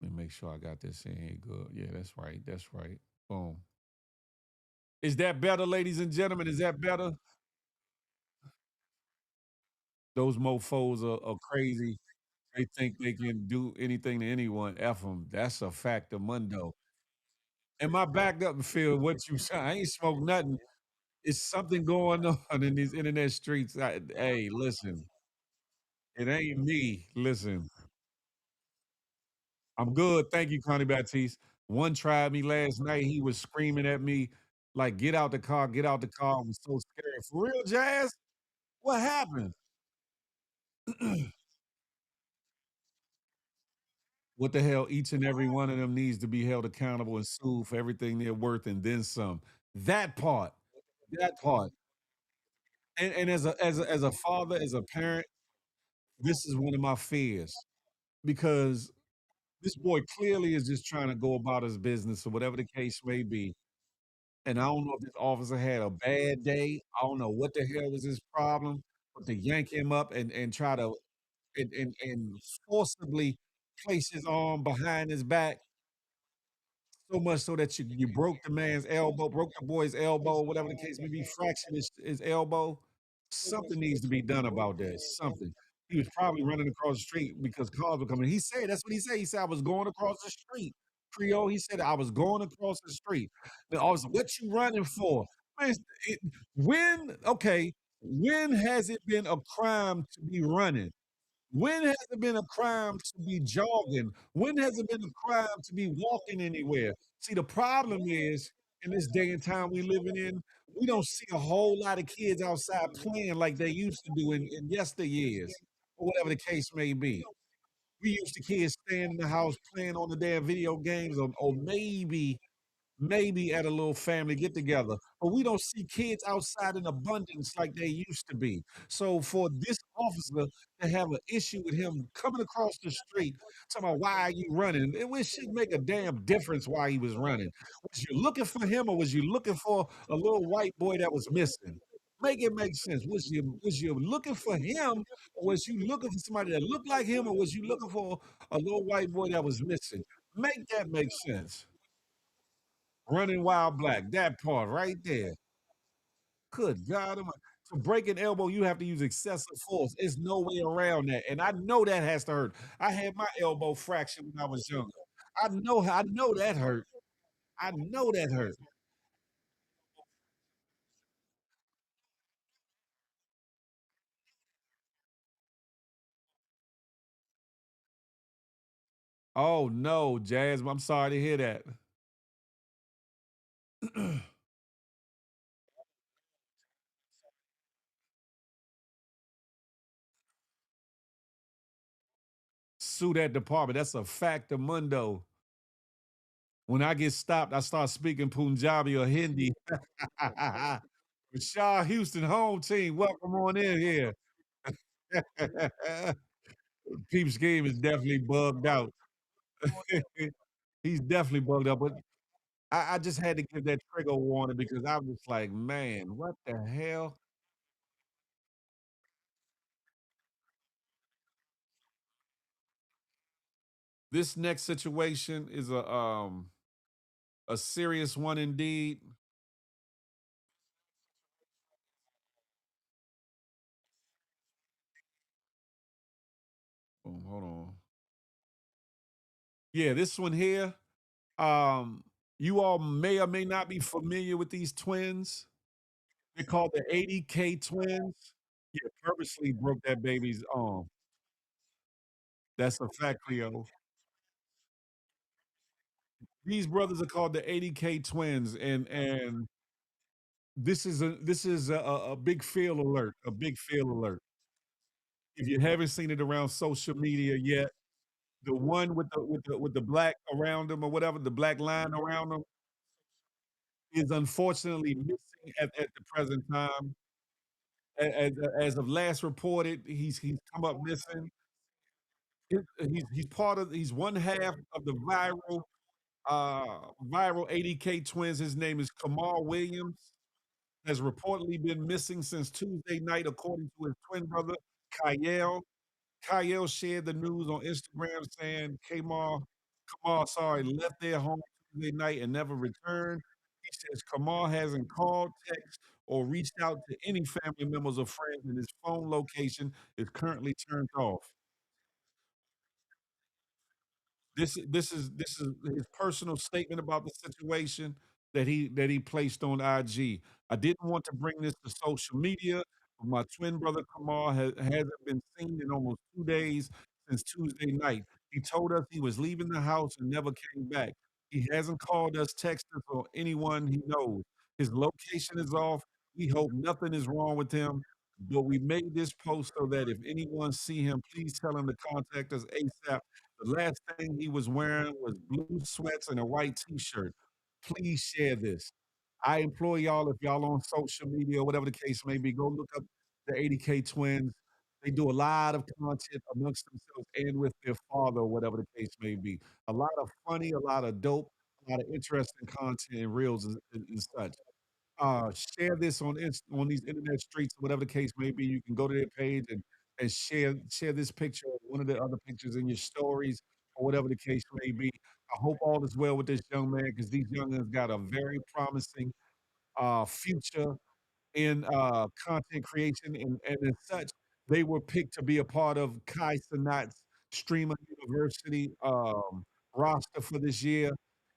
Let me make sure I got this in here good. Yeah, that's right. Boom. Is that better, ladies and gentlemen? Is that better? Those mofos are crazy. They think they can do anything to anyone. F them. That's a fact of mundo. Am I backed up and feel what you say? I ain't smoked nothing. It's something going on in these internet streets. Hey, listen. It ain't me. Listen. I'm good. Thank you, Connie Baptiste. One tried me last night. He was screaming at me, like, get out the car, get out the car. I was so scared. For real, Jazz? What happened? What the hell? Each and every one of them needs to be held accountable and sued for everything they're worth and then some. That part. That part. And as a father, as a parent, this is one of my fears because this boy clearly is just trying to go about his business or whatever the case may be. And I don't know if this officer had a bad day. I don't know what the hell was his problem, but to yank him up and try to and forcibly place his arm behind his back so much so that you broke the man's elbow, broke the boy's elbow, whatever the case may be, fractured his elbow. Something needs to be done about that. Something. He was probably running across the street because cars were coming. He said, that's what he said. He said, I was going across the street. Creole, he said, I was going across the street. The officer, what you running for? Man, when has it been a crime to be running? When has it been a crime to be jogging? When has it been a crime to be walking anywhere? See, the problem is in this day and time we living in, we don't see a whole lot of kids outside playing like they used to do in yesteryears, or whatever the case may be. We used to kids staying in the house playing on the damn video games, or maybe at a little family get together, but we don't see kids outside in abundance like they used to be. So for this officer to have an issue with him coming across the street, talking about why are you running, it should make a damn difference why he was running. Was you looking for him or was you looking for a little white boy that was missing? Make it make sense. Was you looking for him or was you looking for somebody that looked like him or was you looking for a little white boy that was missing? Make that make sense. Running while black, that part right there. Good God Almighty. To break an elbow, you have to use excessive force. There's no way around that. And I know that has to hurt. I had my elbow fractured when I was younger. I know that hurt. I know that hurt. Oh no, Jazz. I'm sorry to hear that. sue that department. That's a factamundo. When I get stopped, I start speaking Punjabi or Hindi. Rashad Houston home team, welcome on in here. Peep's game is definitely bugged out. He's definitely bugged out, but I just had to give that trigger warning because I was like, man, what the hell? This next situation is a serious one indeed. Oh, hold on. Yeah, this one here. Um, you all may or may not be familiar with these twins. They're called the 80K twins. Yeah, purposely broke that baby's arm. That's a fact, Cleo. These brothers are called the 80K twins, and this is a big fail alert, a big fail alert. If you haven't seen it around social media yet, the one with the black around them or whatever, the black line around them is unfortunately missing at the present time. As of last reported, he's come up missing. He's one half of the viral 80K twins. His name is Kamal Williams. Has reportedly been missing since Tuesday night, according to his twin brother, Kyle. Kyle shared the news on Instagram saying Kamal, sorry, left their home Tuesday night and never returned. He says Kamal hasn't called, texted, or reached out to any family members or friends, and his phone location is currently turned off. This is his personal statement about the situation that he placed on IG. I didn't want to bring this to social media, but my twin brother Kamal hasn't been seen in almost 2 days since Tuesday night. He told us he was leaving the house and never came back. He hasn't called us, texted us, or anyone he knows. His location is off. We hope nothing is wrong with him. But we made this post so that if anyone see him, please tell him to contact us ASAP. The last thing he was wearing was blue sweats and a white t-shirt. Please share this. I implore y'all, if y'all on social media or whatever the case may be, go look up the 80K twins. They do a lot of content amongst themselves and with their father or whatever the case may be. A lot of funny, a lot of dope, a lot of interesting content and reels and such. Share this on these internet streets, whatever the case may be. You can go to their page and share this picture or one of the other pictures in your stories or whatever the case may be. I hope all is well with this young man because these young youngins got a very promising future in content creation and as such, they were picked to be a part of Kai Cenat's Streamer University roster for this year.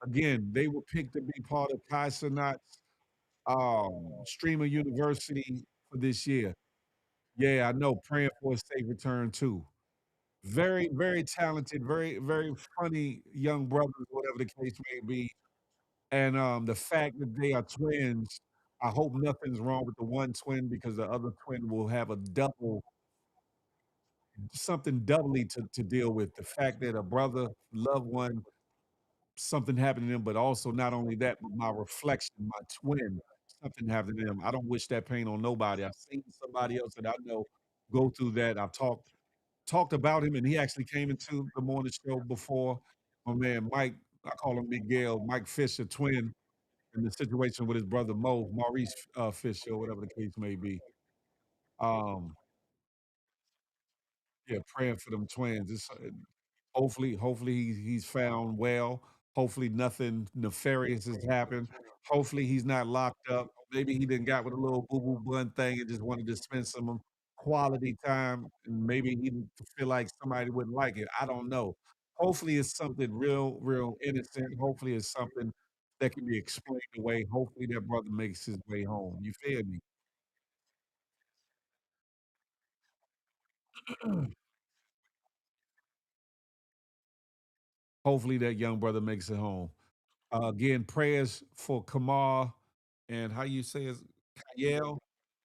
Again, they were picked to be part of Kai Cenat's Streamer University for this year. Yeah, I know. Praying for a safe return too. Very, very talented, very, very funny young brothers, whatever the case may be. And the fact that they are twins, I hope nothing's wrong with the one twin because the other twin will have a double something doubly to deal with. The fact that a brother, loved one, something happened to them, but also not only that, but my reflection, my twin, something happened to them. I don't wish that pain on nobody. I've seen somebody else that I know go through that. I've talked about him, and he actually came into the morning show before. My man Mike, I call him Miguel, Mike Fisher, twin, in the situation with his brother Maurice Fisher, whatever the case may be. Um, yeah, praying for them twins. Hopefully he's found well. Hopefully nothing nefarious has happened. Hopefully he's not locked up. Maybe he didn't got with a little boo boo bun thing and just wanted to spend some quality time. And maybe he didn't feel like somebody wouldn't like it. I don't know. Hopefully it's something real, real innocent. Hopefully it's something that can be explained away. Hopefully that brother makes his way home. You feel me? Hopefully that young brother makes it home. Again, prayers for Kamar and how you say is Kyle,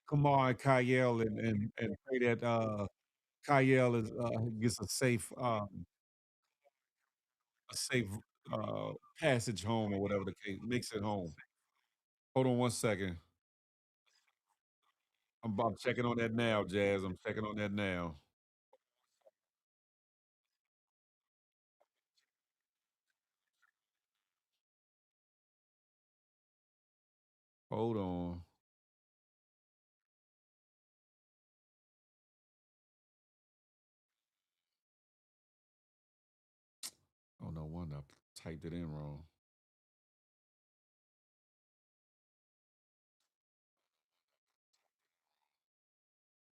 Kamar and Kyle, and pray that Kyle is gets a safe a safe passage home or whatever the case makes it home. Hold on one second. I'm checking on that now, Jazz. I'm checking on that now. Hold on. Oh no, one I typed it in wrong.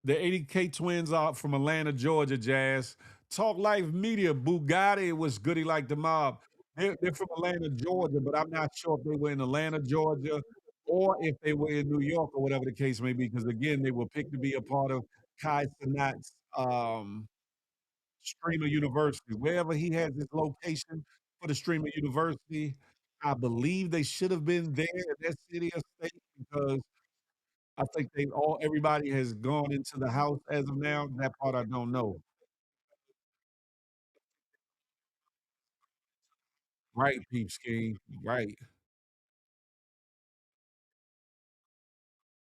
The 80K twins are from Atlanta, Georgia, Jazz. Talk Life Media, Bugatti was goody like the mob. They're from Atlanta, Georgia, but I'm not sure if they were in Atlanta, Georgia, or if they were in New York or whatever the case may be, because again, they were picked to be a part of Kai Sanat's Streamer University. Wherever he has his location for the Streamer University, I believe they should have been there in that city or state because I think everybody has gone into the house as of now. That part I don't know. Right, Peep Scheme. Right.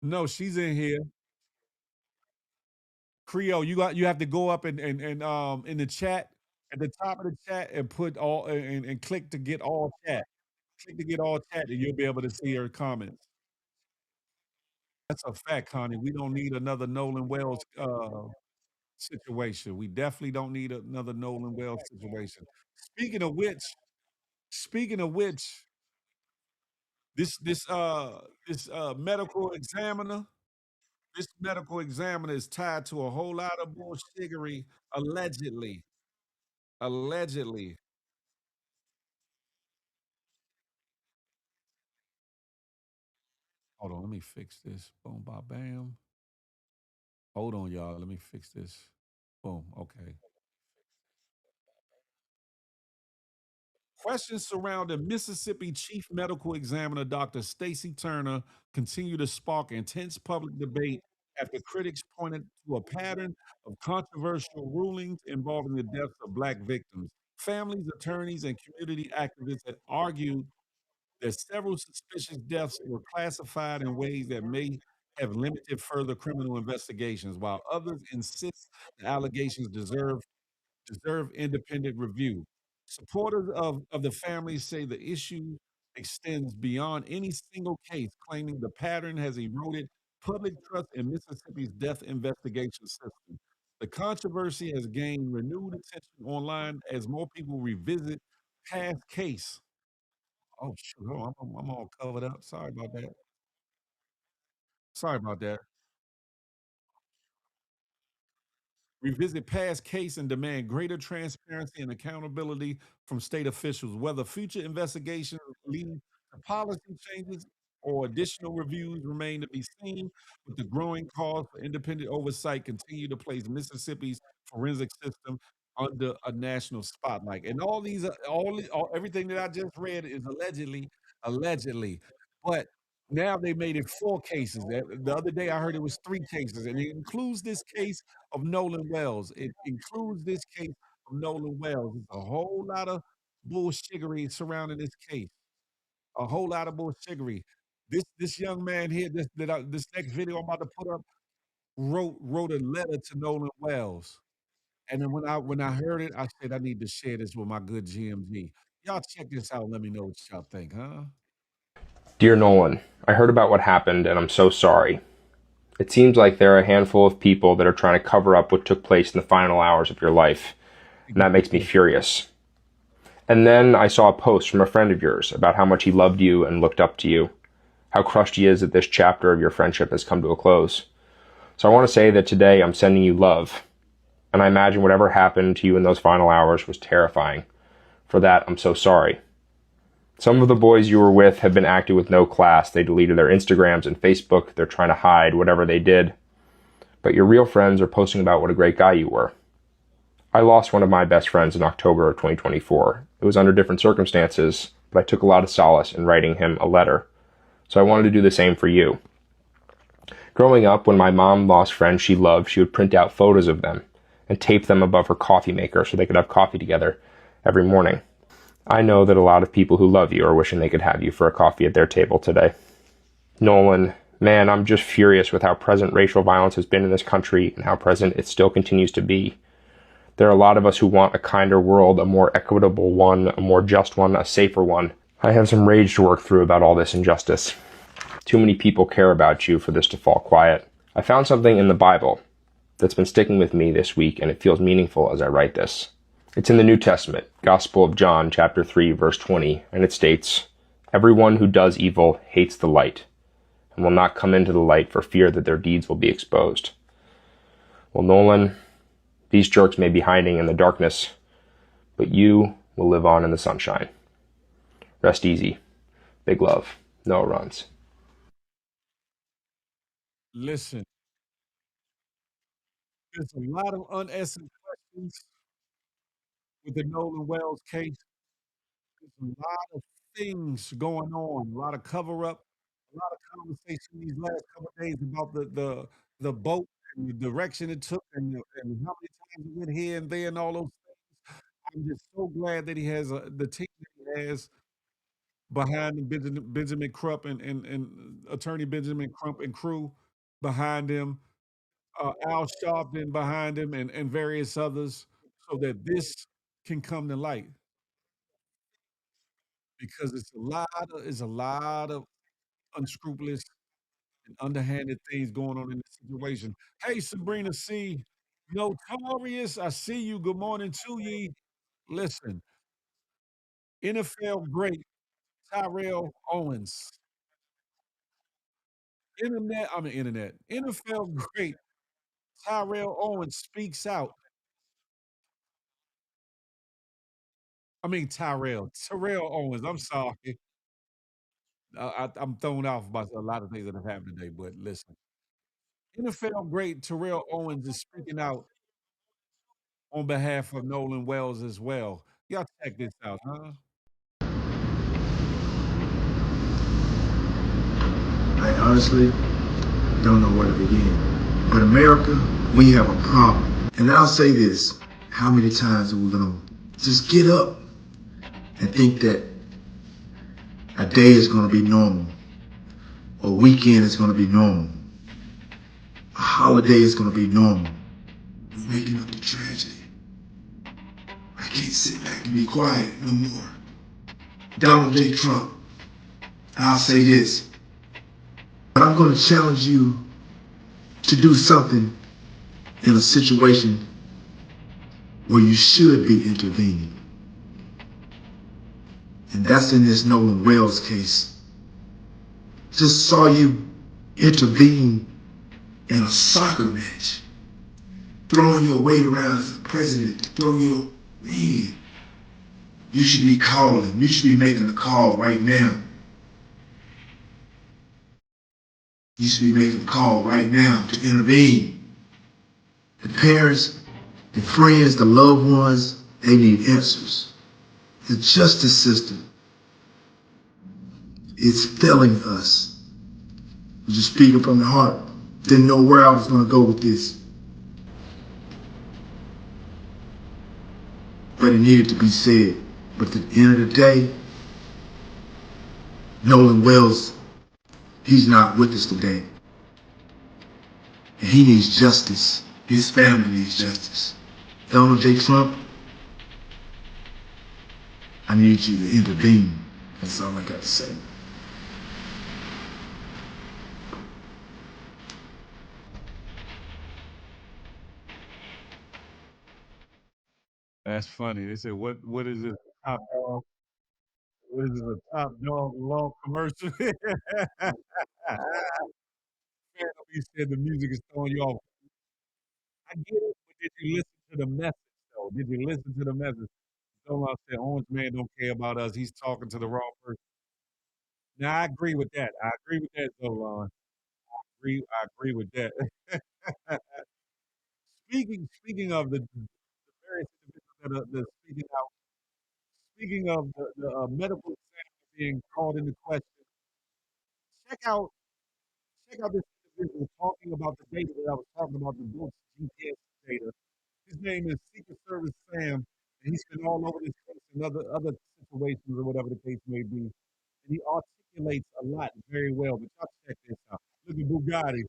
No, she's in here. Creole, you have to go up and in the chat at the top of the chat and put all and click to get all chat. Click to get all chat and you'll be able to see her comments. That's a fact, Connie. We don't need another Nolan Wells situation. We definitely don't need another Nolan Wells situation. Speaking of which, speaking of which, this medical examiner, this medical examiner is tied to a whole lot of bullshittery, allegedly. Allegedly. Hold on, let me fix this. Boom, ba, bam. Hold on, y'all. Let me fix this. Boom. Okay. Questions surrounding Mississippi Chief Medical Examiner Dr. Stacy Turner continue to spark intense public debate after critics pointed to a pattern of controversial rulings involving the deaths of Black victims. Families, attorneys, and community activists had argued that several suspicious deaths were classified in ways that may have limited further criminal investigations, while others insist the allegations deserve independent review. Supporters of the family say the issue extends beyond any single case, claiming the pattern has eroded public trust in Mississippi's death investigation system. The controversy has gained renewed attention online as more people revisit past case. Oh shoot, hold on, I'm all covered up. Sorry about that. Sorry about that. Revisit past case and demand greater transparency and accountability from state officials. Whether future investigations lead to policy changes or additional reviews remain to be seen, with the growing calls for independent oversight continue to place Mississippi's forensic system under a national spotlight. And all these, everything that I just read is allegedly, but now they made it 4 cases. The other day I heard it was 3 cases, and it includes this case of Nolan Wells. It includes this case of Nolan Wells. It's a whole lot of bullshittery surrounding this case. A whole lot of bullshittery. This young man here, this next video I'm about to put up, wrote a letter to Nolan Wells. And then when I heard it, I said I need to share this with my good GMG. Y'all check this out. Let me know what y'all think, huh? Dear Nolan, I heard about what happened and I'm so sorry. It seems like there are a handful of people that are trying to cover up what took place in the final hours of your life, and that makes me furious. And then I saw a post from a friend of yours about how much he loved you and looked up to you, how crushed he is that this chapter of your friendship has come to a close. So I want to say that today I'm sending you love, and I imagine whatever happened to you in those final hours was terrifying. For that, I'm so sorry. Some of the boys you were with have been acting with no class. They deleted their Instagrams and Facebook. They're trying to hide whatever they did. But your real friends are posting about what a great guy you were. I lost one of my best friends in October of 2024. It was under different circumstances, but I took a lot of solace in writing him a letter. So I wanted to do the same for you. Growing up, when my mom lost friends she loved, she would print out photos of them and tape them above her coffee maker so they could have coffee together every morning. I know that a lot of people who love you are wishing they could have you for a coffee at their table today. Nolan, man, I'm just furious with how present racial violence has been in this country and how present it still continues to be. There are a lot of us who want a kinder world, a more equitable one, a more just one, a safer one. I have some rage to work through about all this injustice. Too many people care about you for this to fall quiet. I found something in the Bible that's been sticking with me this week, and it feels meaningful as I write this. It's in the New Testament, Gospel of John, chapter 3, verse 20, and it states, "Everyone who does evil hates the light, and will not come into the light for fear that their deeds will be exposed." Well, Nolan, these jerks may be hiding in the darkness, but you will live on in the sunshine. Rest easy. Big love. Noah Runs. Listen, there's a lot of unanswered questions with the Nolan Wells case. There's a lot of things going on, a lot of cover up, a lot of conversation these last couple of days about the boat and the direction it took and how many times it went here and there and all those things. I'm just so glad that he has the team that he has behind him, Benjamin Crump and attorney Benjamin Crump and crew behind him, Al Sharpton behind him, and various others, so that this can come to light. Because it's a lot of unscrupulous and underhanded things going on in this situation. Hey, Sabrina C. Notorious, I see you. Good morning to ye. Listen, NFL great Tyrell Owens. NFL great Tyrell Owens speaks out. Terrell Owens. I'm sorry. I'm thrown off by a lot of things that have happened today, but listen. NFL great Terrell Owens is speaking out on behalf of Nolan Wells as well. Y'all check this out, huh? I honestly don't know where to begin. But America, we have a problem. And I'll say this, how many times are we gonna just get up and think that a day is gonna be normal, or a weekend is gonna be normal, a holiday is gonna be normal. We're making up the tragedy. I can't sit back and be quiet no more. Donald J. Trump, I'll say this, but I'm gonna challenge you to do something in a situation where you should be intervening. And that's in this Nolan Wells case. Just saw you intervene in a soccer match, throwing your weight around as a president, throwing your, man, you should be calling, you should be making a call right now. You should be making a call right now to intervene. The parents, the friends, the loved ones, they need answers. The justice system is failing us. I'm just speaking from the heart. Didn't know where I was gonna go with this. But it needed to be said. But at the end of the day, Nolan Wells, he's not with us today. And he needs justice. His family needs justice. Donald J. Trump, I need you to intervene. That's all I got to say. That's funny. They said, "What is this top dog? What is this a top dog law commercial?" He said the music is throwing you off. I get it, but did you listen to the message though? Did you listen to the message? Someone said, "Orange man don't care about us. He's talking to the wrong person." Now I agree with that. I agree with that, Zolan. I agree with that. Speaking of the various individuals that are speaking out, speaking of the medical exam being called into question, check out check out this individual talking about the data that I was talking about, the books GPS data. His name is Secret Service Sam, and He's been all over this place in other situations or whatever the case may be. And he articulates a lot very well. But y'all check this out. Look at Bugatti.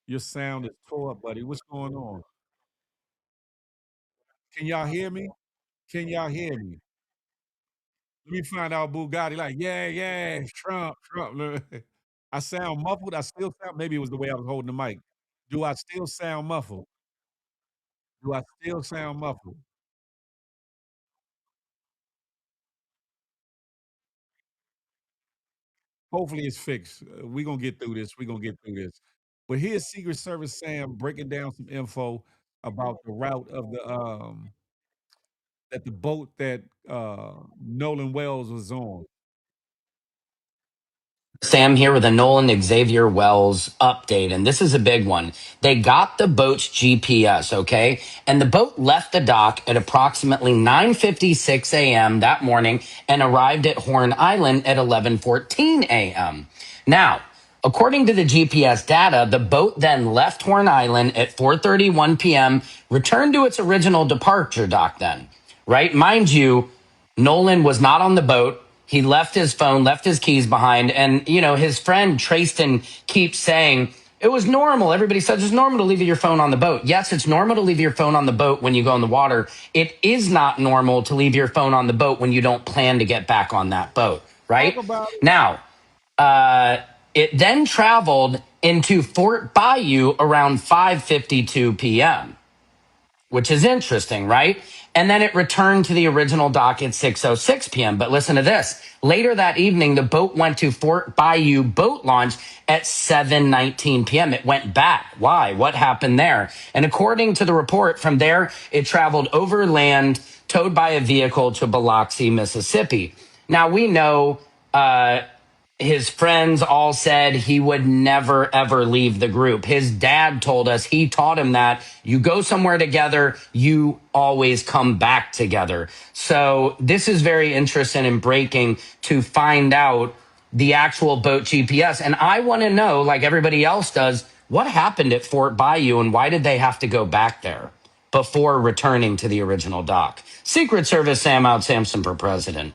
Your sound is tore up, buddy. What's going on? Can y'all hear me? Can y'all hear me? Let me find out Bugatti. Like, yeah, yeah, Trump, Trump. Look. I sound muffled. I still sound. Maybe it was the way I was holding the mic. Do I still sound muffled? Do I still sound muffled? Hopefully it's fixed. We're gonna get through this. We're gonna get through this. But here's Secret Service Sam breaking down some info about the route of the boat that Nolan Wells was on. Sam here with a Nolan Xavier Wells update, and this is a big one. They got the boat's GPS, okay? And the boat left the dock at approximately 9:56 a.m. that morning and arrived at Horn Island at 11:14 a.m. Now, according to the GPS data, the boat then left Horn Island at 4:31 p.m., returned to its original departure dock then, right? Mind you, Nolan was not on the boat. He left his phone, left his keys behind. And, you know, his friend Tristan keeps saying it was normal. Everybody says it's normal to leave your phone on the boat. Yes, it's normal to leave your phone on the boat when you go in the water. It is not normal to leave your phone on the boat when you don't plan to get back on that boat, Talk right? about it. Now, it then traveled into Fort Bayou around 5:52 p.m., which is interesting, right? And then it returned to the original dock at 6:06 p.m. But listen to this. Later that evening, the boat went to Fort Bayou boat launch at 7:19 p.m. It went back. Why? What happened there? And according to the report from there, it traveled overland, towed by a vehicle to Biloxi, Mississippi. Now we know, his friends all said he would never ever leave the group. His dad told us, he taught him that you go somewhere together, you always come back together. So this is very interesting and breaking to find out the actual boat GPS. And I want to know, like everybody else does, what happened at Fort Bayou and why did they have to go back there before returning to the original dock? Secret Service Sam Out Samson for president.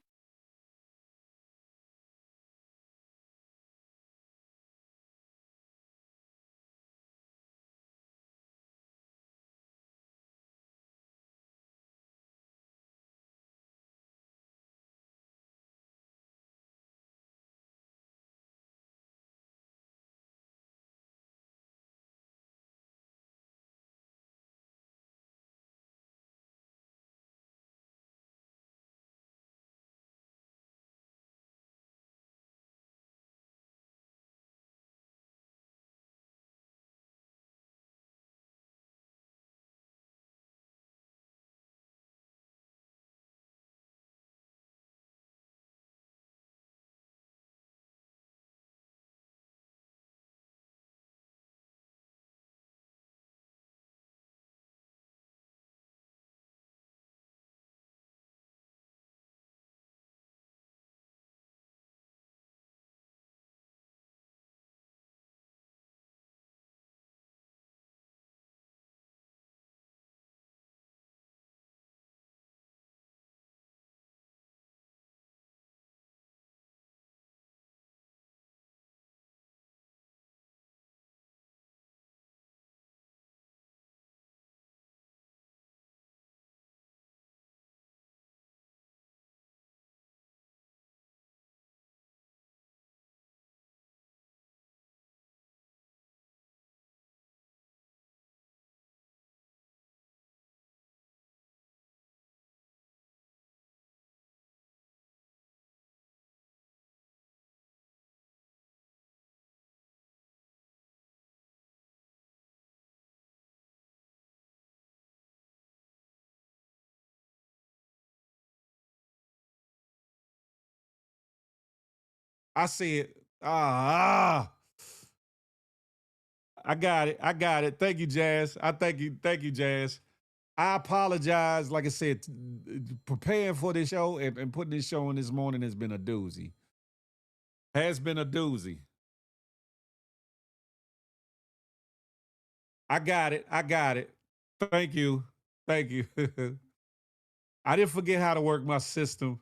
I said, ah, I got it. I got it. Thank you, Jazz. I thank you. Thank you, Jazz. I apologize. Like I said, preparing for this show and putting this show on this morning has been a doozy. Has been a doozy. I got it. I got it. Thank you. Thank you. I didn't forget how to work my system.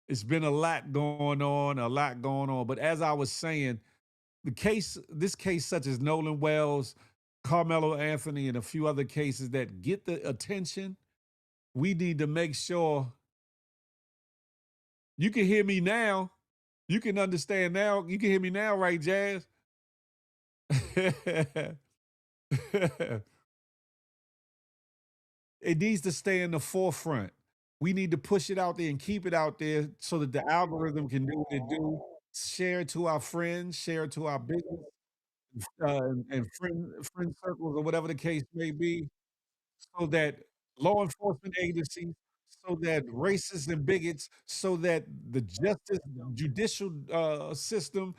It's been a lot going on. But as I was saying, this case, such as Nolan Wells, Carmelo Anthony, and a few other cases that get the attention, we need to make sure you can hear me now. You can understand now. You can hear me now, right, Jazz? It needs to stay in the forefront. We need to push it out there and keep it out there so that the algorithm can do what it do. Share it to our friends, share it to our business, and friend circles or whatever the case may be, so that law enforcement agencies, so that racists and bigots, so that the judicial system,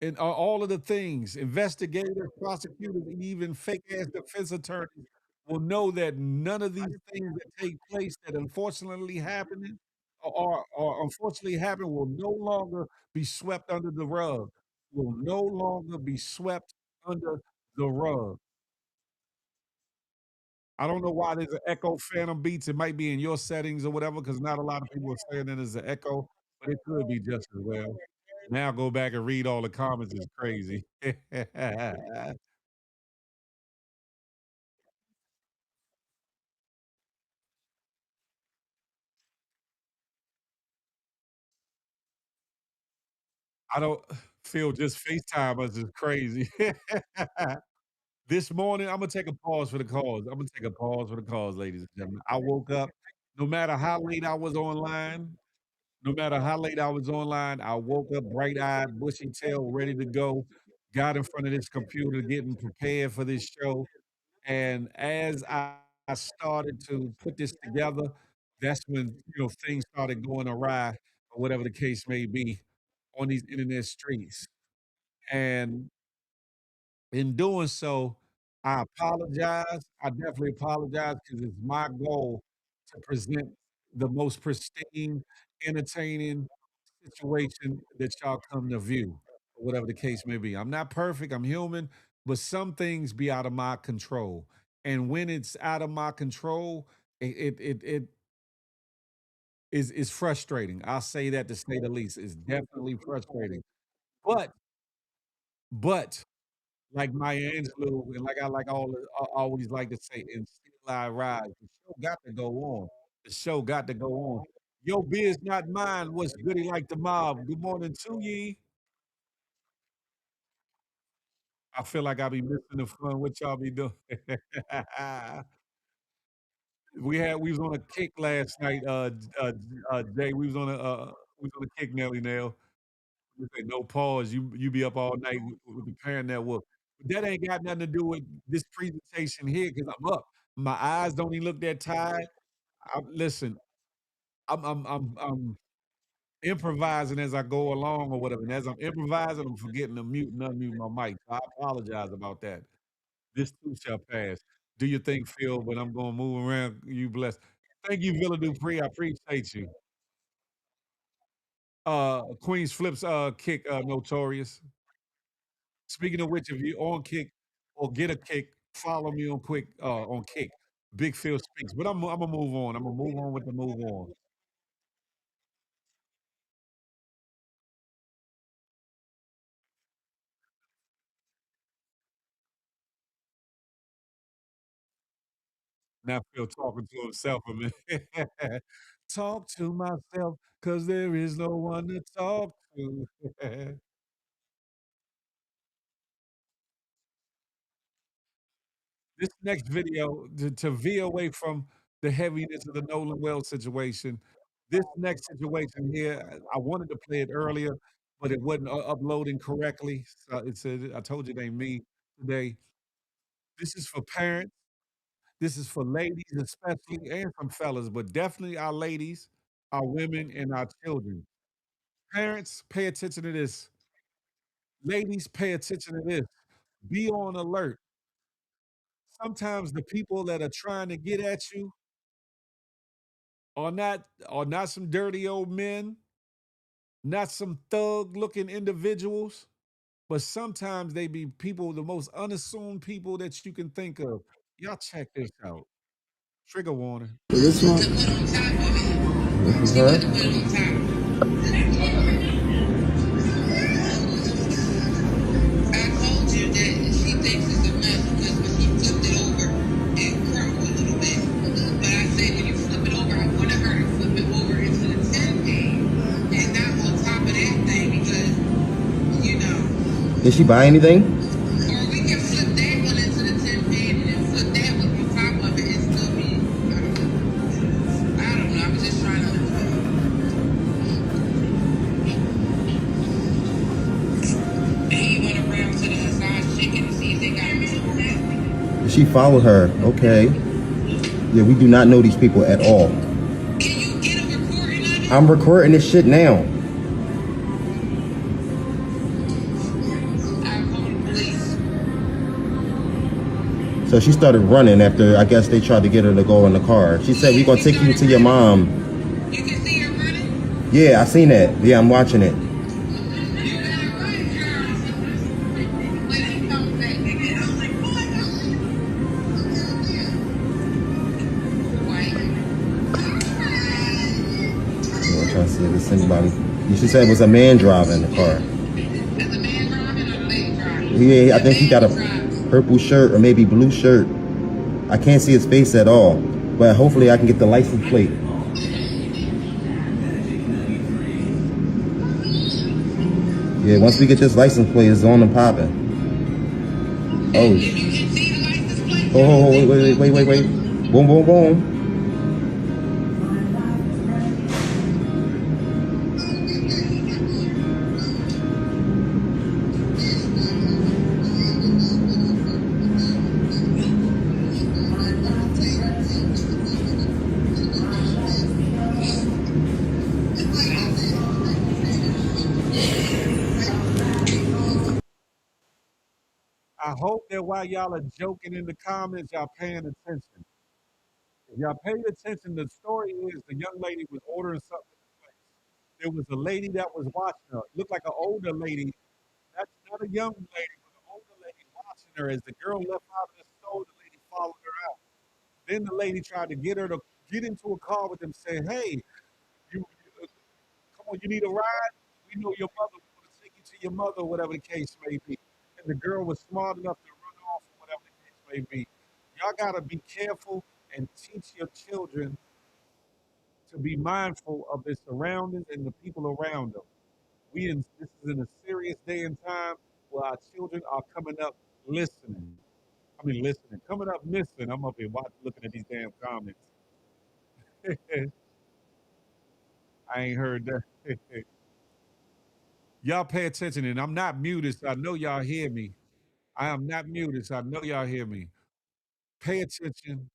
and all of the things, investigators, prosecutors, and even fake ass defense attorneys will know that none of these things that take place that unfortunately happening or unfortunately happen will no longer be swept under the rug. Will no longer be swept under the rug. I don't know why there's an echo phantom beats. It might be in your settings or whatever, because not a lot of people are saying that there's an echo, but it could be just as well. Now go back and read all the comments. It's crazy. I don't feel just FaceTime us is crazy. This morning, I'm gonna take a pause for the cause. I'm gonna take a pause for the cause, ladies and gentlemen. I woke up, no matter how late I was online, no matter how late I was online, I woke up bright-eyed, bushy-tailed, ready to go, got in front of this computer, getting prepared for this show, and as I started to put this together, that's when, things started going awry or whatever the case may be on these internet streets, and in doing so, I apologize. I definitely apologize because it's my goal to present the most pristine, entertaining situation that y'all come to view, or whatever the case may be. I'm not perfect, I'm human, but some things be out of my control. And when it's out of my control, it is frustrating. I'll say that to say the least. It's definitely frustrating. But but like Maya Angelou, and like I like always like to say, and still I rise. The show got to go on. The show got to go on. Your biz not mine. What's goody like the mob? Good morning to ye. I feel like I be missing the fun. What y'all be doing? We was on a kick last night. Jay, we was on a kick, Nelly Nail. We say no pause. You be up all night with the parent network. But that ain't got nothing to do with this presentation here because I'm up. My eyes don't even look that tired. Listen, I'm improvising as I go along or whatever. And as I'm improvising, I'm forgetting to mute and unmute my mic. So I apologize about that. This too shall pass. Do your thing, Phil, but I'm gonna move around. You bless. Thank you, Villa Dupree. I appreciate you. Queens flips kick notorious. Speaking of which, if you on kick or get a kick, follow me on kick. Big Phil speaks. But I'm gonna move on. I'm gonna move on with the move on. Now Phil talking to himself a minute. Talk to myself, cause there is no one to talk to. This next video to veer away from the heaviness of the Nolan Wells situation. This next situation here, I wanted to play it earlier, but it wasn't uploading correctly. So it said, I told you it ain't me today. This is for parents. This is for ladies, especially, and some fellas, but definitely our ladies, our women, and our children. Parents, pay attention to this. Ladies, pay attention to this. Be on alert. Sometimes the people that are trying to get at you are not some dirty old men, not some thug looking individuals, but sometimes they be people, the most unassuming people that you can think of. Y'all check this out. Trigger warning. This one? This is her? Did she buy anything? She followed her. Okay. Yeah, we do not know these people at all. I'm recording this shit now. So she started running after, I guess they tried to get her to go in the car. She said, we're going to take you to your mom. You can see her running? Yeah, I seen that. Yeah, I'm watching it. I'm trying to see if there's anybody. She said it was a man driving the car. Yeah, I think he got a purple shirt or maybe blue shirt. I can't see his face at all, but hopefully I can get the license plate. Yeah, once we get this license plate, it's on and popping. Oh. Oh, wait. Boom, boom, boom. I hope that while y'all are joking in the comments, y'all paying attention. If y'all pay attention, the story is the young lady was ordering something in the place. There was a lady that was watching her. It looked like an older lady. That's not a young lady, but an older lady watching her. As the girl left out of the store, the lady followed her out. Then the lady tried to get her to get into a car with them, saying, hey, come on, you need a ride? We know your mother. We want to take you to your mother, whatever the case may be. And the girl was smart enough to run off, or whatever the case may be. Y'all got to be careful and teach your children to be mindful of their surroundings and the people around them. This is in a serious day and time where our children are coming up listening. Coming up missing. I'm up here looking at these damn comments. I ain't heard that. Y'all pay attention, and I'm not muted, so I know y'all hear me. I am not muted, so I know y'all hear me. Pay attention.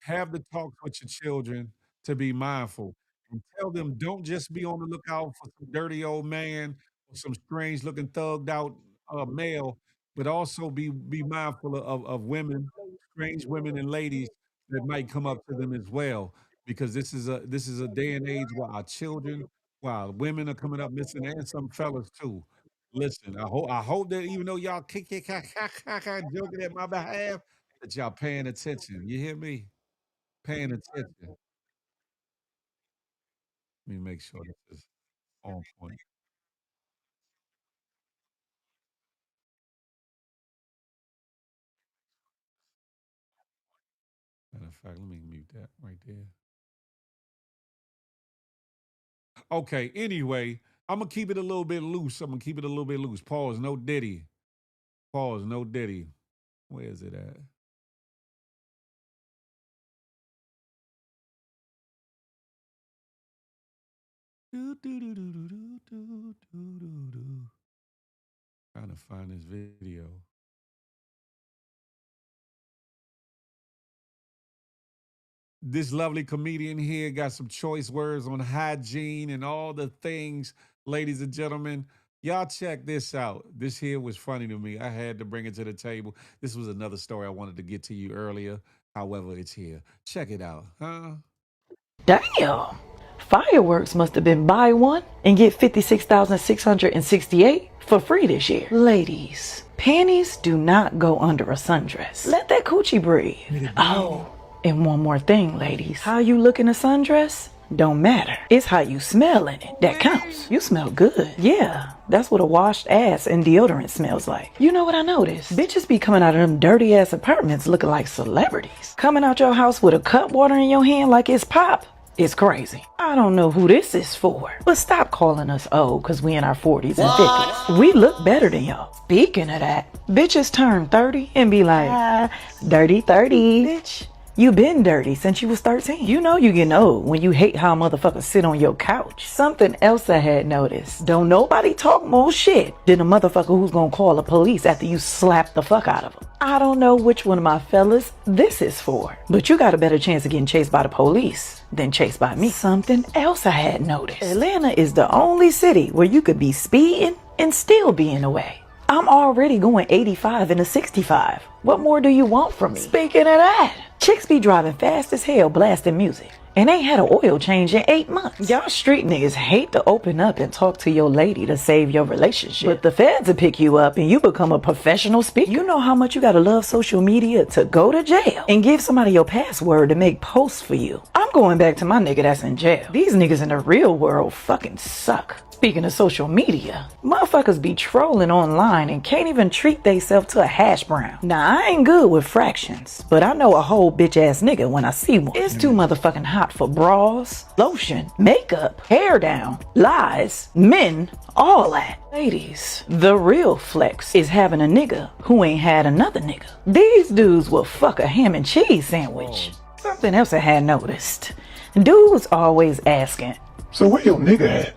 Have the talks with your children to be mindful. And tell them don't just be on the lookout for some dirty old man or some strange looking thugged out male, but also be mindful of women, strange women and ladies that might come up to them as well. Because this is a day and age where our children, while women are coming up missing, and some fellas too. Listen, I hope that even though y'all joking at my behalf, that y'all paying attention. You hear me? Paying attention. Let me make sure this is on point. Matter of fact, let me mute that right there. Okay, anyway, I'm gonna keep it a little bit loose. I'm gonna keep it a little bit loose. Pause, no Diddy. Pause, no Diddy. Where is it at? Trying to find this video. This lovely comedian here got some choice words on hygiene and all the things, ladies and gentlemen. Y'all check this out. This here was funny to me. I had to bring it to the table. This was another story I wanted to get to you earlier. However, it's here. Check it out, huh? Damn. Fireworks must have been buy one and get 56,668 for free this year. Ladies, panties do not go under a sundress. Let that coochie breathe. Oh, And one more thing, ladies. How you look in a sundress don't matter. It's how you smell in it that counts. You smell good. Yeah, that's what a washed ass and deodorant smells like. You know what I noticed? Bitches be coming out of them dirty ass apartments looking like celebrities. Coming out your house with a cup water in your hand like it's pop. It's crazy. I don't know who this is for, but stop calling us old because we in our 40s and 50s. We look better than y'all. Speaking of that, bitches turn 30 and be like, dirty 30. Bitch, you been dirty since you was 13. You know you getting old when you hate how motherfuckers sit on your couch. Something else I had noticed. Don't nobody talk more shit than a motherfucker who's gonna call the police after you slap the fuck out of them. I don't know which one of my fellas this is for, but you got a better chance of getting chased by the police than chased by me. Something else I had noticed. Atlanta is the only city where you could be speeding and still be in the way. I'm already going 85 in a 65. What more do you want from me? Speaking of that, chicks be driving fast as hell blasting music and ain't had an oil change in 8 months. Y'all street niggas hate to open up and talk to your lady to save your relationship. But the feds will pick you up and you become a professional speaker. You know how much you gotta love social media to go to jail and give somebody your password to make posts for you. I'm going back to my nigga that's in jail. These niggas in the real world fucking suck. Speaking of social media, motherfuckers be trolling online and can't even treat theyself to a hash brown. Now, I ain't good with fractions, but I know a whole bitch ass nigga when I see one. It's too motherfucking hot for bras, lotion, makeup, hair down, lies, men, all that. Ladies, the real flex is having a nigga who ain't had another nigga. These dudes will fuck a ham and cheese sandwich. Something else I had noticed. Dudes always asking, so where your nigga at?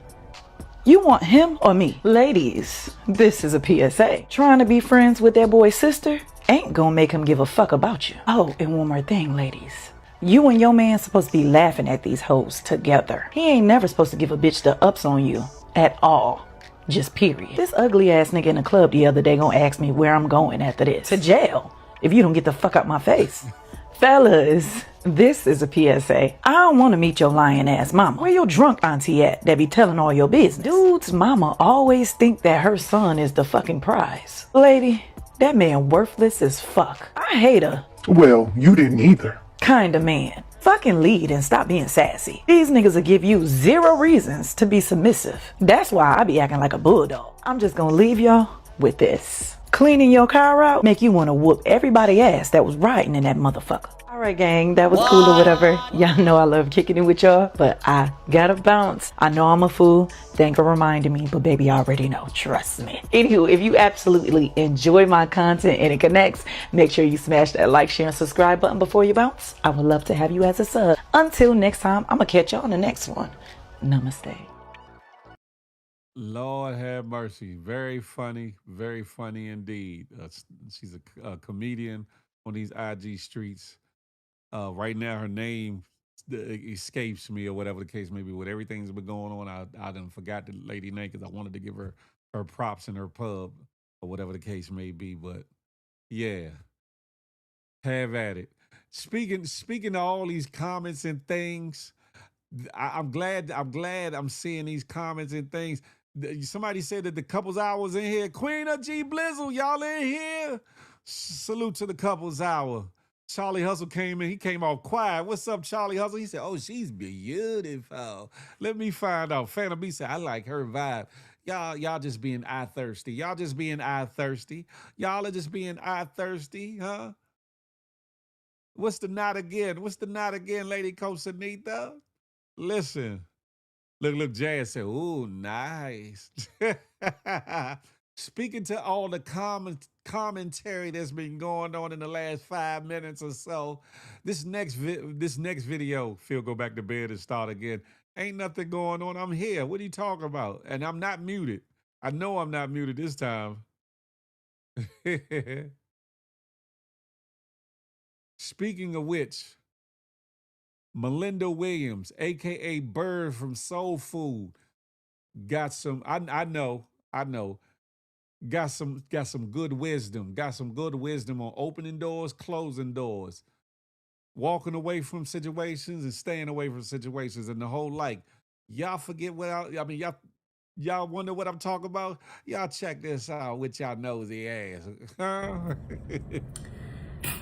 You want him or me? Ladies, this is a PSA. Trying to be friends with that boy's sister ain't gonna make him give a fuck about you. Oh, and one more thing, ladies. You and your man supposed to be laughing at these hoes together. He ain't never supposed to give a bitch the ups on you at all. Just period. This ugly ass nigga in the club the other day gonna ask me where I'm going after this. To jail, if you don't get the fuck out my face. Fellas, this is a PSA. I don't want to meet your lying ass mama. Where your drunk auntie at that be telling all your business? Dude's mama always think that her son is the fucking prize. Lady, that man worthless as fuck. I hate her. Well, you didn't either. Kinda man. Fucking lead and stop being sassy. These niggas will give you 0 reasons to be submissive. That's why I be acting like a bulldog. I'm just gonna leave y'all with this. Cleaning your car out make you want to whoop everybody ass that was riding in that motherfucker. Alright gang, that was cool or whatever. Y'all know I love kicking it with y'all, but I gotta bounce. I know I'm a fool. Thanks for reminding me, but baby, I already know. Trust me. Anywho, if you absolutely enjoy my content and it connects, make sure you smash that like, share, and subscribe button before you bounce. I would love to have you as a sub. Until next time, I'm gonna catch y'all on the next one. Namaste. Lord have mercy. Very funny indeed. She's a comedian on these IG streets. Right now, her name escapes me or whatever the case may be. With everything that's been going on, I done forgot the lady name because I wanted to give her props in her pub or whatever the case may be. But yeah, have at it. Speaking of all these comments and things, I'm glad I'm seeing these comments and things. Somebody said that the couples hour was in here. Queen of G Blizzle, y'all in here? Salute to the couples hour. Charlie Hustle came in. He came all quiet. What's up, Charlie Hustle? He said, oh, she's beautiful. Let me find out. Phantom B said, I like her vibe. Y'all just being eye thirsty. Y'all just being eye thirsty. Y'all are just being eye thirsty, huh? What's the knot again? What's the knot again, Lady Cosanita? Listen. Look, Jazz said, ooh, nice. Speaking to all the commentary that's been going on in the last 5 minutes or so, this next video, Phil, go back to bed and start again. Ain't nothing going on. I'm here. What are you talking about? And I'm not muted. I know I'm not muted this time. Speaking of which, Melinda Williams, aka Bird from Soul Food, got some. I know. Got some good wisdom. Got some good wisdom on opening doors, closing doors, walking away from situations and staying away from situations, and the whole like. Y'all forget what I mean. Y'all wonder what I'm talking about. Y'all check this out with y'all nosy ass.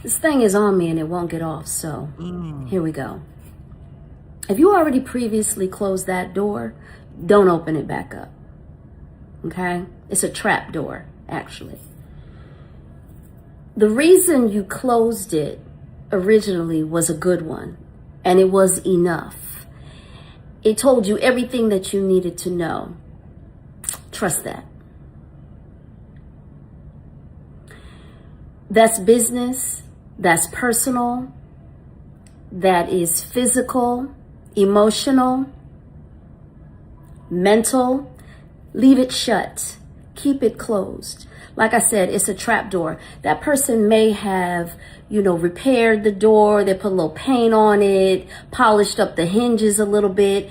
This thing is on me and it won't get off, so here we go. If you already previously closed that door, don't open it back up. Okay? It's a trap door, actually. The reason you closed it originally was a good one, and it was enough. It told you everything that you needed to know. Trust that. That's business, that's personal, that is physical, emotional, mental. Leave it shut. Keep it closed. Like I said, it's a trap door. That person may have, repaired the door. They put a little paint on it, polished up the hinges a little bit,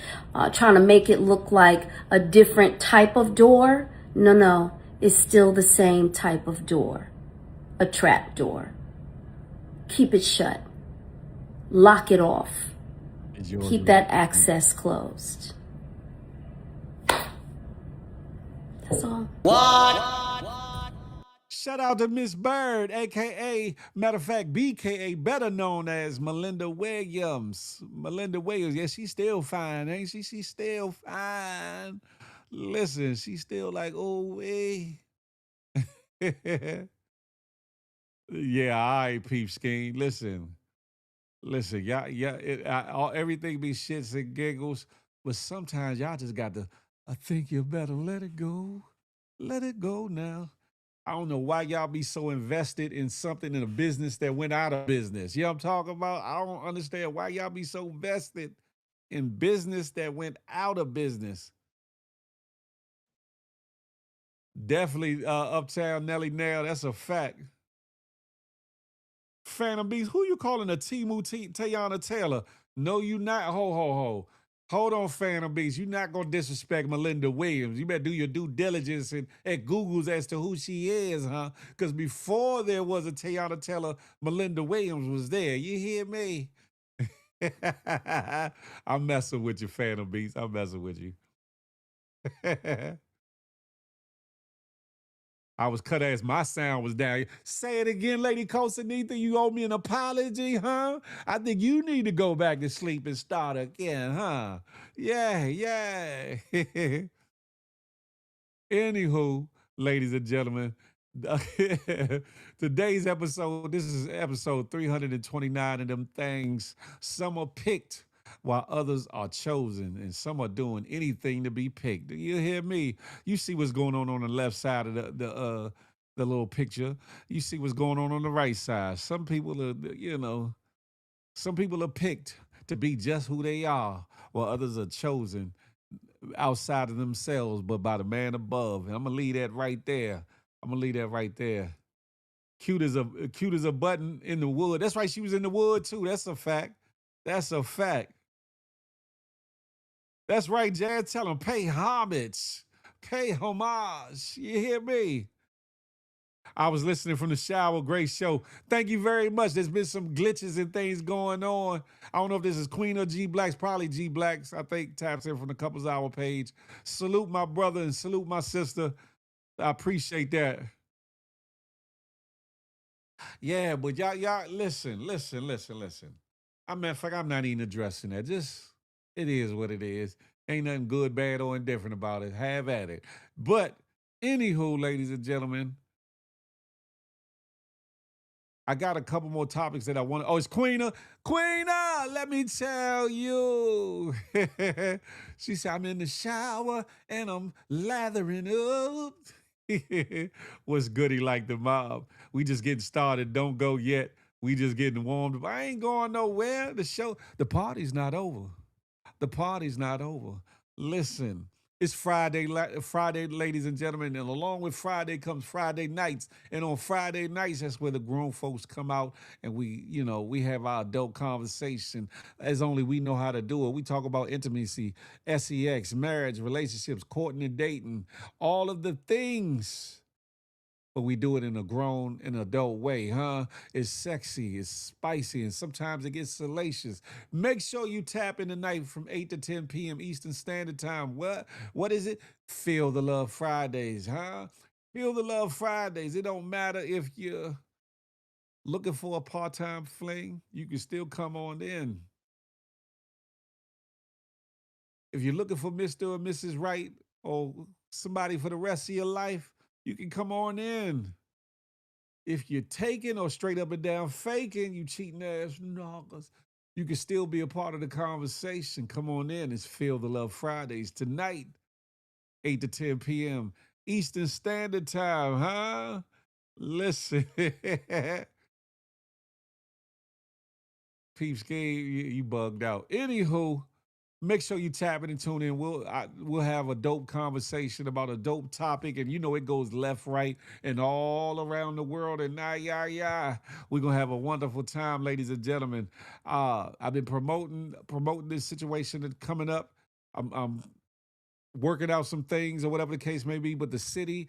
trying to make it look like a different type of door. No, it's still the same type of door. A trap door. Keep it shut. Lock it off. Keep that access closed. That's all. What? Shout out to Miss Bird, aka, matter of fact, BKA, better known as Melinda Williams. Melinda Williams, yeah, she's still fine, ain't she? She's still fine. Listen, she's still like, oh, way. Yeah, all right, peep scheme. Listen, everything be shits and giggles, but sometimes y'all just got to, I think you better let it go. Let it go now. I don't know why y'all be so invested in something in a business that went out of business. You know what I'm talking about? I don't understand why y'all be so vested in business that went out of business. Definitely Uptown Nelly Nail, that's a fact. Phantom Beast, who you calling a Timu Tayana Taylor? No, you not. Ho. Hold on, Phantom Beast. You're not going to disrespect Melinda Williams. You better do your due diligence at Google's as to who she is, huh? Because before there was a Tayana Taylor, Melinda Williams was there. You hear me? I'm messing with you, Phantom Beast. I'm messing with you. I was cut as my sound was down. Say it again, Lady Costanita. You owe me an apology, huh? I think you need to go back to sleep and start again, huh? Yeah. Anywho, ladies and gentlemen, today's episode, this is episode 329 of them things. Some are picked while others are chosen, and some are doing anything to be picked. You hear me? You see what's going on the left side of the little picture. You see what's going on the right side. Some people are, some people are picked to be just who they are, while others are chosen outside of themselves, but by the man above. And I'm gonna leave that right there. Cute as a button in the wood. That's right, she was in the wood too. That's a fact. That's right, Jazz. Tell them, pay homage. Pay homage. You hear me? I was listening from the shower. Great show. Thank you very much. There's been some glitches and things going on. I don't know if this is Queen or G Blacks. Probably G Blacks. I think taps in from the Couples Hour page. Salute my brother and salute my sister. I appreciate that. Yeah, but y'all, listen. I mean, in fact, I'm not even addressing that. Just, it is what it is. Ain't nothing good, bad, or indifferent about it. Have at it. But, anywho, ladies and gentlemen, I got a couple more topics that I want to. Oh, it's Queena. Queena, let me tell you. She said, I'm in the shower and I'm lathering up. What's goody like the mob? We just getting started. Don't go yet. We just getting warmed up. I ain't going nowhere. The party's not over. The party's not over. Listen, it's Friday, ladies and gentlemen, and along with Friday comes Friday nights. And on Friday nights, that's where the grown folks come out and we have our adult conversation as only we know how to do it. We talk about intimacy, sex, marriage, relationships, courting and dating, all of the things. But we do it in a grown and adult way, huh? It's sexy, it's spicy, and sometimes it gets salacious. Make sure you tap in tonight from 8 to 10 p.m. Eastern Standard Time. What is it? Feel the Love Fridays, huh? Feel the Love Fridays. It don't matter if you're looking for a part-time fling, you can still come on in. If you're looking for Mr. or Mrs. Right or somebody for the rest of your life, you can come on in. If you're taking or straight up and down faking, you cheating ass knockers, you can still be a part of the conversation. Come on in. It's Feel the Love Fridays tonight, 8 to 10 p.m. Eastern Standard Time, huh? Listen. Peeps game, you bugged out. Anywho, make sure you tap in and tune in. We'll have a dope conversation about a dope topic, and you know it goes left, right, and all around the world. And we're gonna have a wonderful time, ladies and gentlemen. I've been promoting this situation that's coming up. I'm working out some things or whatever the case may be, but the city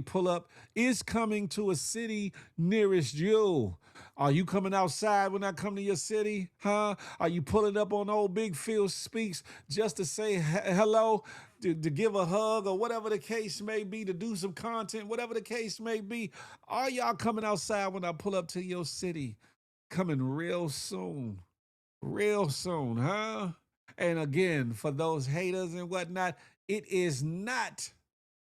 pull up is coming to a city nearest you. Are you coming outside when I come to your city? Huh? Are you pulling up on old Big Phil Speaks just to say hello, to give a hug or whatever the case may be, to do some content, whatever the case may be? Are y'all coming outside when I pull up to your city? Coming real soon. Real soon, huh? And again, for those haters and whatnot, it is not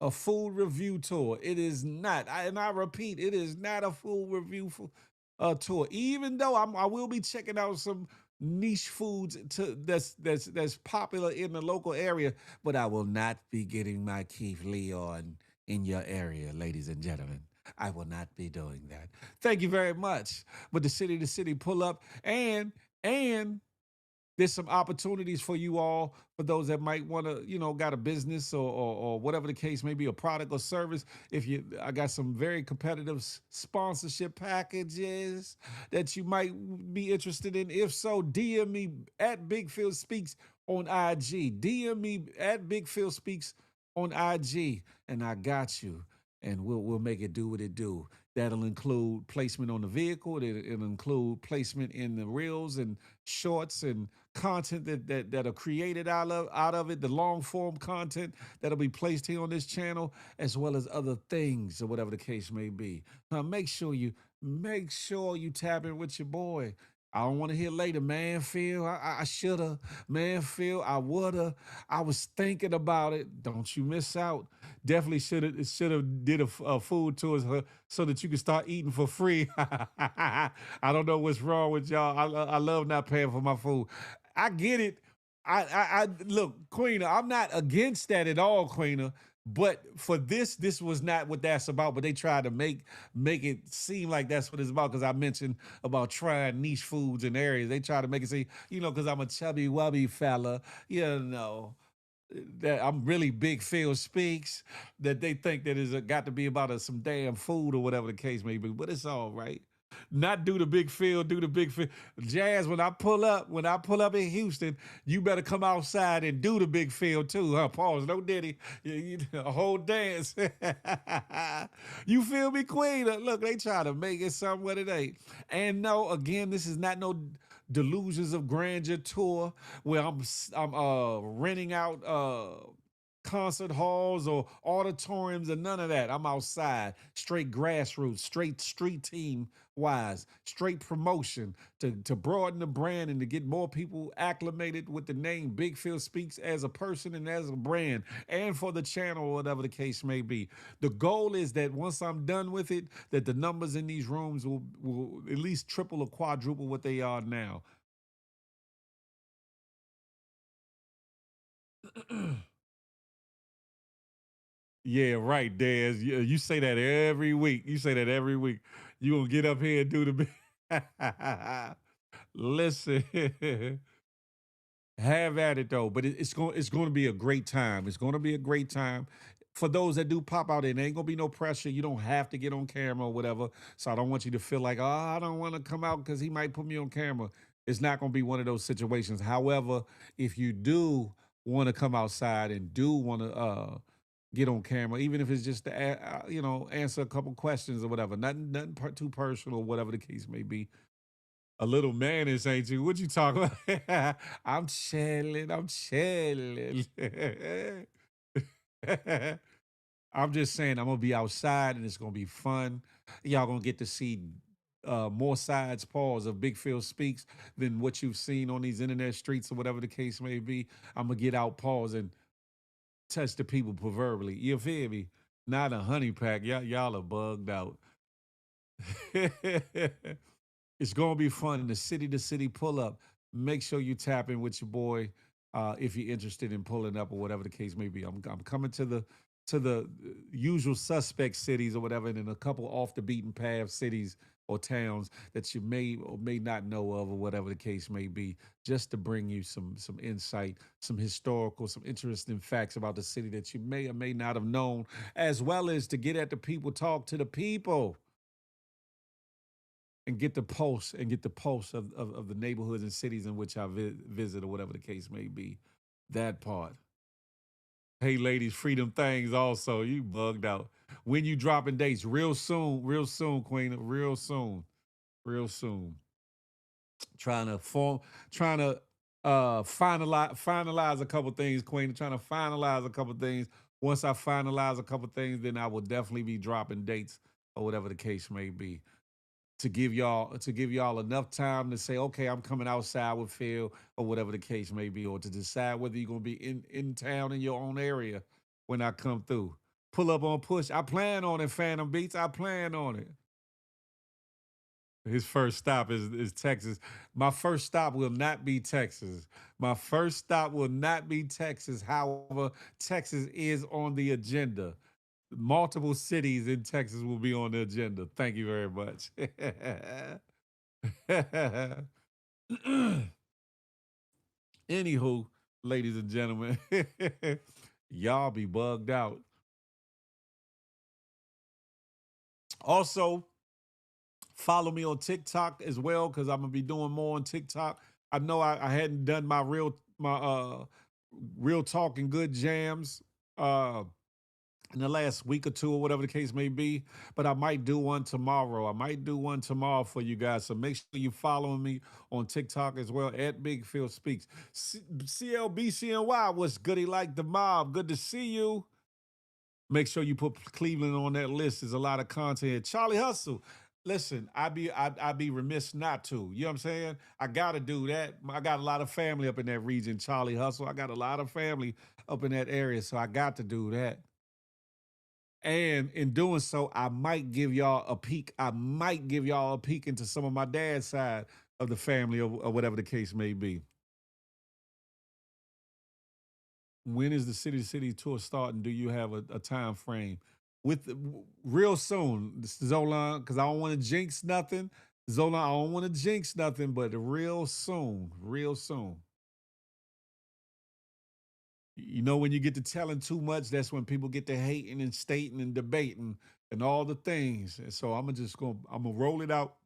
a food review tour. It is not. And I repeat, it is not a food review tour. Even though I will be checking out some niche foods that's popular in the local area, but I will not be getting my Keith Leon in your area, ladies and gentlemen. I will not be doing that. Thank you very much. But the city to city pull up and there's some opportunities for you all, for those that might want to, got a business or whatever the case may be, a product or service. I got some very competitive sponsorship packages that you might be interested in. If so, DM me at Big Phil Speaks on IG. DM me at Big Phil Speaks on IG, and I got you. And we'll make it do what it do. That'll include placement on the vehicle. It'll include placement in the reels and shorts and content that are created out of it, the long form content that'll be placed here on this channel, as well as other things or whatever the case may be. Now make sure you tap in with your boy. I don't want to hear later, man, Phil, I shoulda, man, Phil, I woulda, I was thinking about it. Don't you miss out. Definitely should have did a food tour so that you can start eating for free. I don't know what's wrong with y'all. I love not paying for my food. I get it. I look, Queena, I'm not against that at all, Queena. But for this was not what that's about. But they tried to make it seem like that's what it's about, because I mentioned about trying niche foods in areas. They try to make it seem, because I'm a chubby wubby fella, that I'm really Big Phil Speaks, that they think that it's got to be about some damn food or whatever the case may be. But it's all right. Not do the Big Phil, do the Big Phil. Jazz, when I pull up in Houston, you better come outside and do the Big Phil too, huh? Pause, no diddy. A whole dance. You feel me, Queen? Look, they try to make it something what it ain't. And no, again, this is not no Delusions of Grandeur tour where I'm renting out concert halls or auditoriums or none of that. I'm outside, straight grassroots, straight street team wise, straight promotion to broaden the brand and to get more people acclimated with the name Big Phil Speaks as a person and as a brand, and for the channel or whatever the case may be. The goal is that once I'm done with it, that the numbers in these rooms will at least triple or quadruple what they are now. Yeah, right, Daz. You say that every week. You say that every week. You gonna get up here and do the listen. Have at it though, but it's going to be a great time. It's going to be a great time. For those that do pop out, it ain't gonna be no pressure. You don't have to get on camera or whatever. So I don't want you to feel like, oh, I don't want to come out because he might put me on camera. It's not gonna be one of those situations. However, if you do want to come outside and do want to get on camera, even if it's just to answer a couple questions or whatever, nothing too personal, whatever the case may be. A little manish, ain't you? What you talking about? I'm chilling. I'm chilling. I'm just saying I'm gonna be outside and it's gonna be fun. Y'all gonna get to see more sides, pause, of Big Phil Speaks than what you've seen on these internet streets or whatever the case may be. I'm gonna get out, pause, and touch the people proverbially. You feel me? Not a honey pack. Y'all are bugged out. It's gonna be fun in the city to city pull up. Make sure you tap in with your boy if you're interested in pulling up or whatever the case may be. I'm coming to the usual suspect cities or whatever, and then a couple off the beaten path cities or towns that you may or may not know of or whatever the case may be, just to bring you some insight, some historical, some interesting facts about the city that you may or may not have known, as well as to get at the people, talk to the people, and get the pulse of the neighborhoods and cities in which I visit or whatever the case may be. That part. Hey, ladies, freedom things also. You bugged out. When you dropping dates? Real soon, Queen. Real soon. Real soon. Trying to finalize a couple things, Queen. Trying to finalize a couple things. Once I finalize a couple things, then I will definitely be dropping dates or whatever the case may be, to give y'all enough time to say, okay, I'm coming outside with Phil or whatever the case may be, or to decide whether you're gonna be in town in your own area when I come through. Pull up on push. I plan on it, Phantom Beats. I plan on it. His first stop is Texas. My first stop will not be Texas. My first stop will not be Texas. However, Texas is on the agenda. Multiple cities in Texas will be on the agenda. Thank you very much. Anywho, ladies and gentlemen, y'all be bugged out. Also, follow me on TikTok as well, because I'm gonna be doing more on TikTok. I know I hadn't done my real talking good jams in the last week or two or whatever the case may be, but I might do one tomorrow. I might do one tomorrow for you guys. So make sure you follow me on TikTok as well, at Big Phil Speaks. CLBCNY, what's goody like the mob? Good to see you. Make sure you put Cleveland on that list. There's a lot of content. Charlie Hustle. Listen, I'd be remiss not to. You know what I'm saying? I gotta do that. I got a lot of family up in that region, Charlie Hustle. I got a lot of family up in that area, so I got to do that. And in doing so, I might give y'all a peek. I might give y'all a peek into some of my dad's side of the family or whatever the case may be. When is the City to City tour starting? Do you have a time frame? Real soon, Zolan, because I don't want to jinx nothing. Zolan, I don't want to jinx nothing, but real soon, real soon. You know, when you get to telling too much, that's when people get to hating and stating and debating and all the things. And so I'm gonna roll it out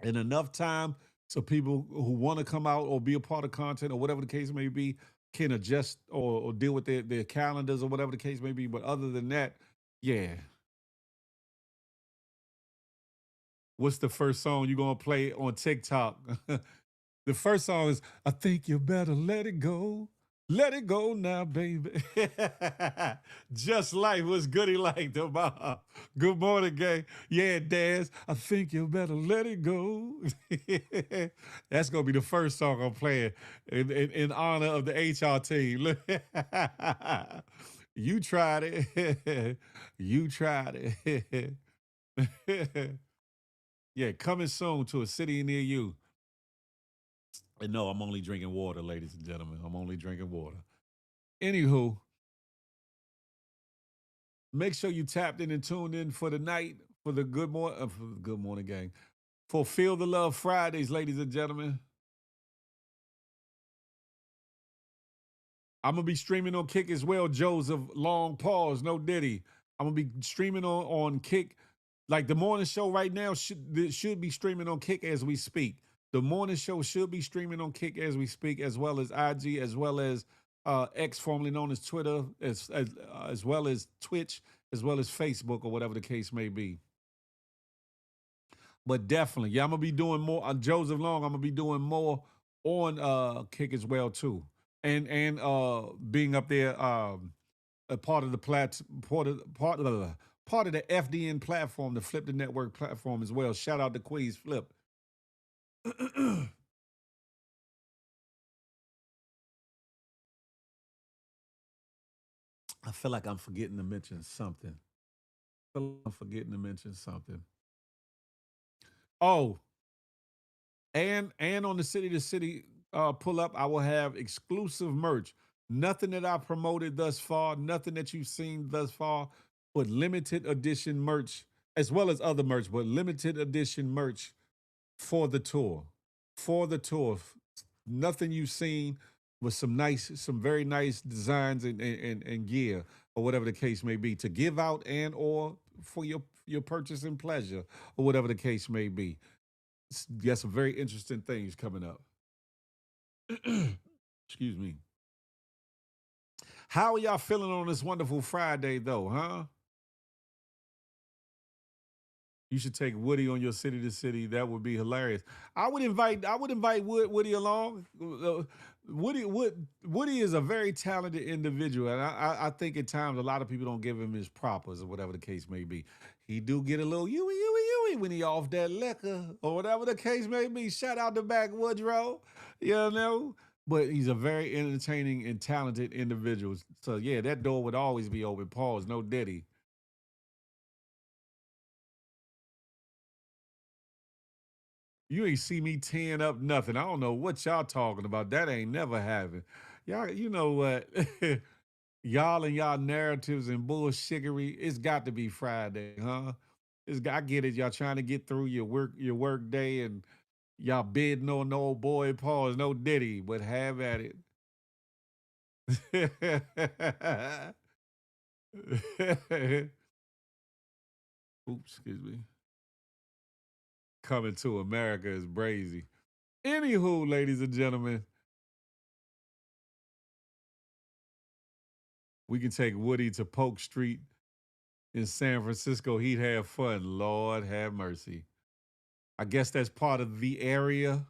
in enough time so people who want to come out or be a part of content or whatever the case may be can adjust or deal with their calendars or whatever the case may be. But other than that, yeah. What's the first song you gonna play on TikTok? The first song is I Think You Better Let It Go. Let it go now, baby. Just like what's goody like the mob. Good morning, gang. Yeah, Daz. I think you better let it go. That's gonna be the first song I'm playing in honor of the HR team. You tried it. You tried it. Yeah, coming soon to a city near you. And no, I'm only drinking water, ladies and gentlemen. I'm only drinking water. Anywho, make sure you tapped in and tuned in for the night for the Good Morning Gang. For Feel the Love Fridays, ladies and gentlemen. I'm gonna be streaming on Kick as well, Joseph. Long pause, no Diddy. I'm gonna be streaming on Kick. Like the morning show right now should be streaming on Kick as we speak. The morning show should be streaming on Kick as we speak, as well as IG, as well as X, formerly known as Twitter, as well as Twitch, as well as Facebook, or whatever the case may be. But definitely, yeah, I'm gonna be doing more on Joseph Long. I'm gonna be doing more on Kick as well too, and being up there, a part of the part of the FDN platform, the Flip the Network platform as well. Shout out to Queens Flip. I feel like I'm forgetting to mention something. Oh, and on the city to city pull up, I will have exclusive merch. Nothing that I promoted thus far, nothing that you've seen thus far, but limited edition merch, as well as other merch, but limited edition merch for the tour. For the tour. Nothing you've seen with some very nice designs and gear, or whatever the case may be, to give out and or for your purchase and pleasure, or whatever the case may be. Got some very interesting things coming up. Excuse me. How are y'all feeling on this wonderful Friday, though, huh? You should take Woody on your city to city. That would be hilarious. I would invite Woody along. Woody is a very talented individual, and I think at times a lot of people don't give him his propers, or whatever the case may be. He do get a little yui when he off that liquor, or whatever the case may be. Shout out to Back Woodrow, you know. But he's a very entertaining and talented individual. So yeah, that door would always be open. Pause. No Diddy. You ain't see me teeing up nothing. I don't know what y'all talking about. That ain't never happened. Y'all, you know what? Y'all and y'all narratives and bullshittery. It's got to be Friday, huh? I get it. Y'all trying to get through your work day, and y'all bidding on no old boy pause, no Diddy, but have at it. Oops, excuse me. Coming to America is brazy. Anywho, ladies and gentlemen, we can take Woody to Polk Street in San Francisco. He'd have fun. Lord have mercy. I guess that's part of the area.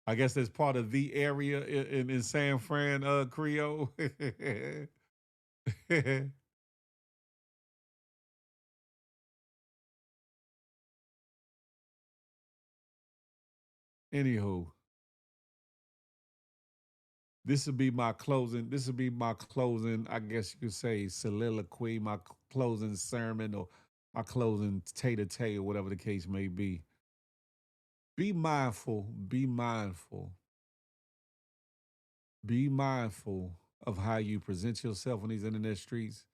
In San Fran, Creole. Anywho, this would be my closing. I guess you could say, soliloquy, my closing sermon, or my closing tete-a-tete, or whatever the case may be. Be mindful. Be mindful of how you present yourself on these internet streets.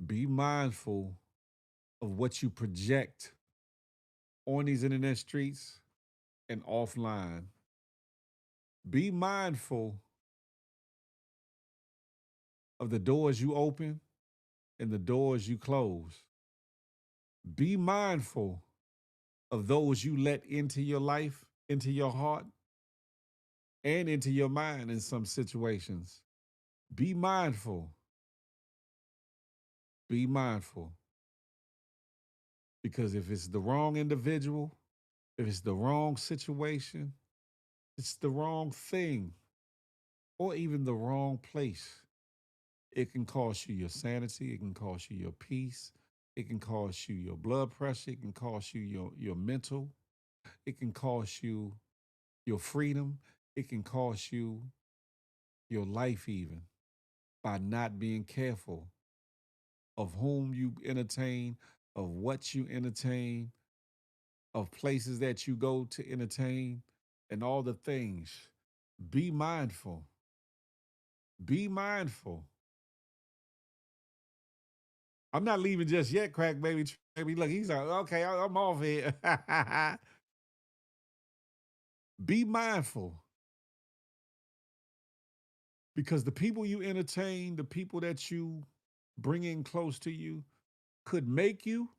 Be mindful of what you project on these internet streets and offline. Be mindful of the doors you open and the doors you close. Be mindful of those you let into your life, into your heart, and into your mind in some situations. Be mindful. Be mindful. Because if it's the wrong individual, if it's the wrong situation, it's the wrong thing, or even the wrong place, it can cost you your sanity, it can cost you your peace, it can cost you your blood pressure, it can cost you your mental, it can cost you your freedom, it can cost you your life even, by not being careful of whom you entertain, of what you entertain, of places that you go to entertain, and all the things. Be mindful. Be mindful. I'm not leaving just yet, crack baby. Look, he's like, okay, I'm off here. Be mindful. Because the people you entertain, the people that you bring in close to you, could make you,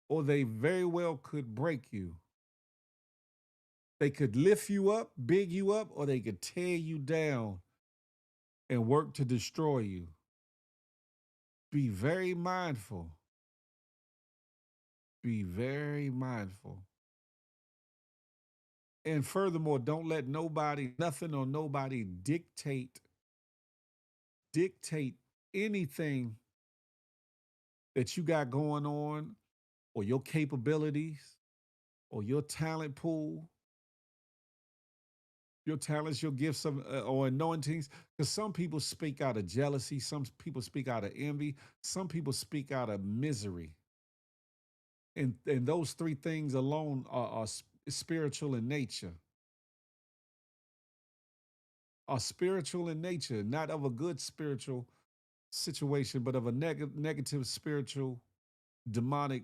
or they very well could break you. They could lift you up, big you up, or they could tear you down and work to destroy you. Be very mindful. Be very mindful. And furthermore, don't let nobody, nothing or nobody dictate anything that you got going on, or your capabilities, or your talent pool, your talents, your gifts or anointings. Because some people speak out of jealousy, some people speak out of envy, some people speak out of misery. And those three things alone are spiritual in nature. Are spiritual in nature, not of a good spiritual situation, but of a negative spiritual, demonic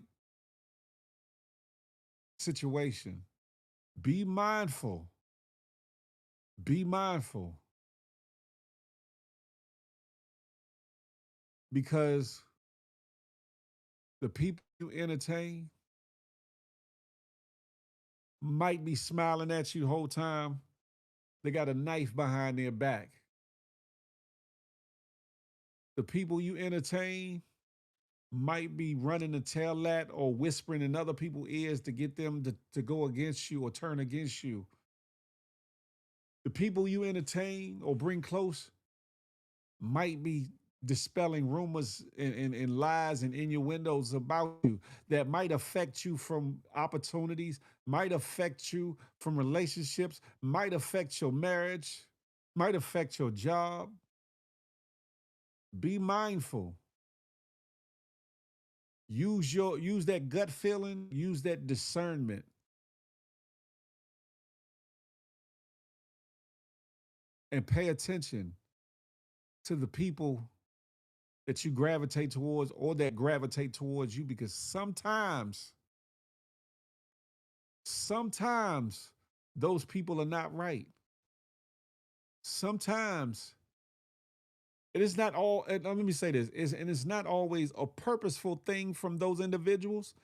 situation. Be mindful. Be mindful. Because the people you entertain might be smiling at you the whole time. They got a knife behind their back. The people you entertain might be running the tail at or whispering in other people's ears to get them to go against you or turn against you. The people you entertain or bring close might be dispelling rumors and lies and innuendos about you that might affect you from opportunities, might affect you from relationships, might affect your marriage, might affect your job. Be mindful. Use that gut feeling, use that discernment. And pay attention to the people that you gravitate towards or that gravitate towards you, because sometimes those people are not right. Sometimes it is not all, and let me say this, and it's not always a purposeful thing from those individuals.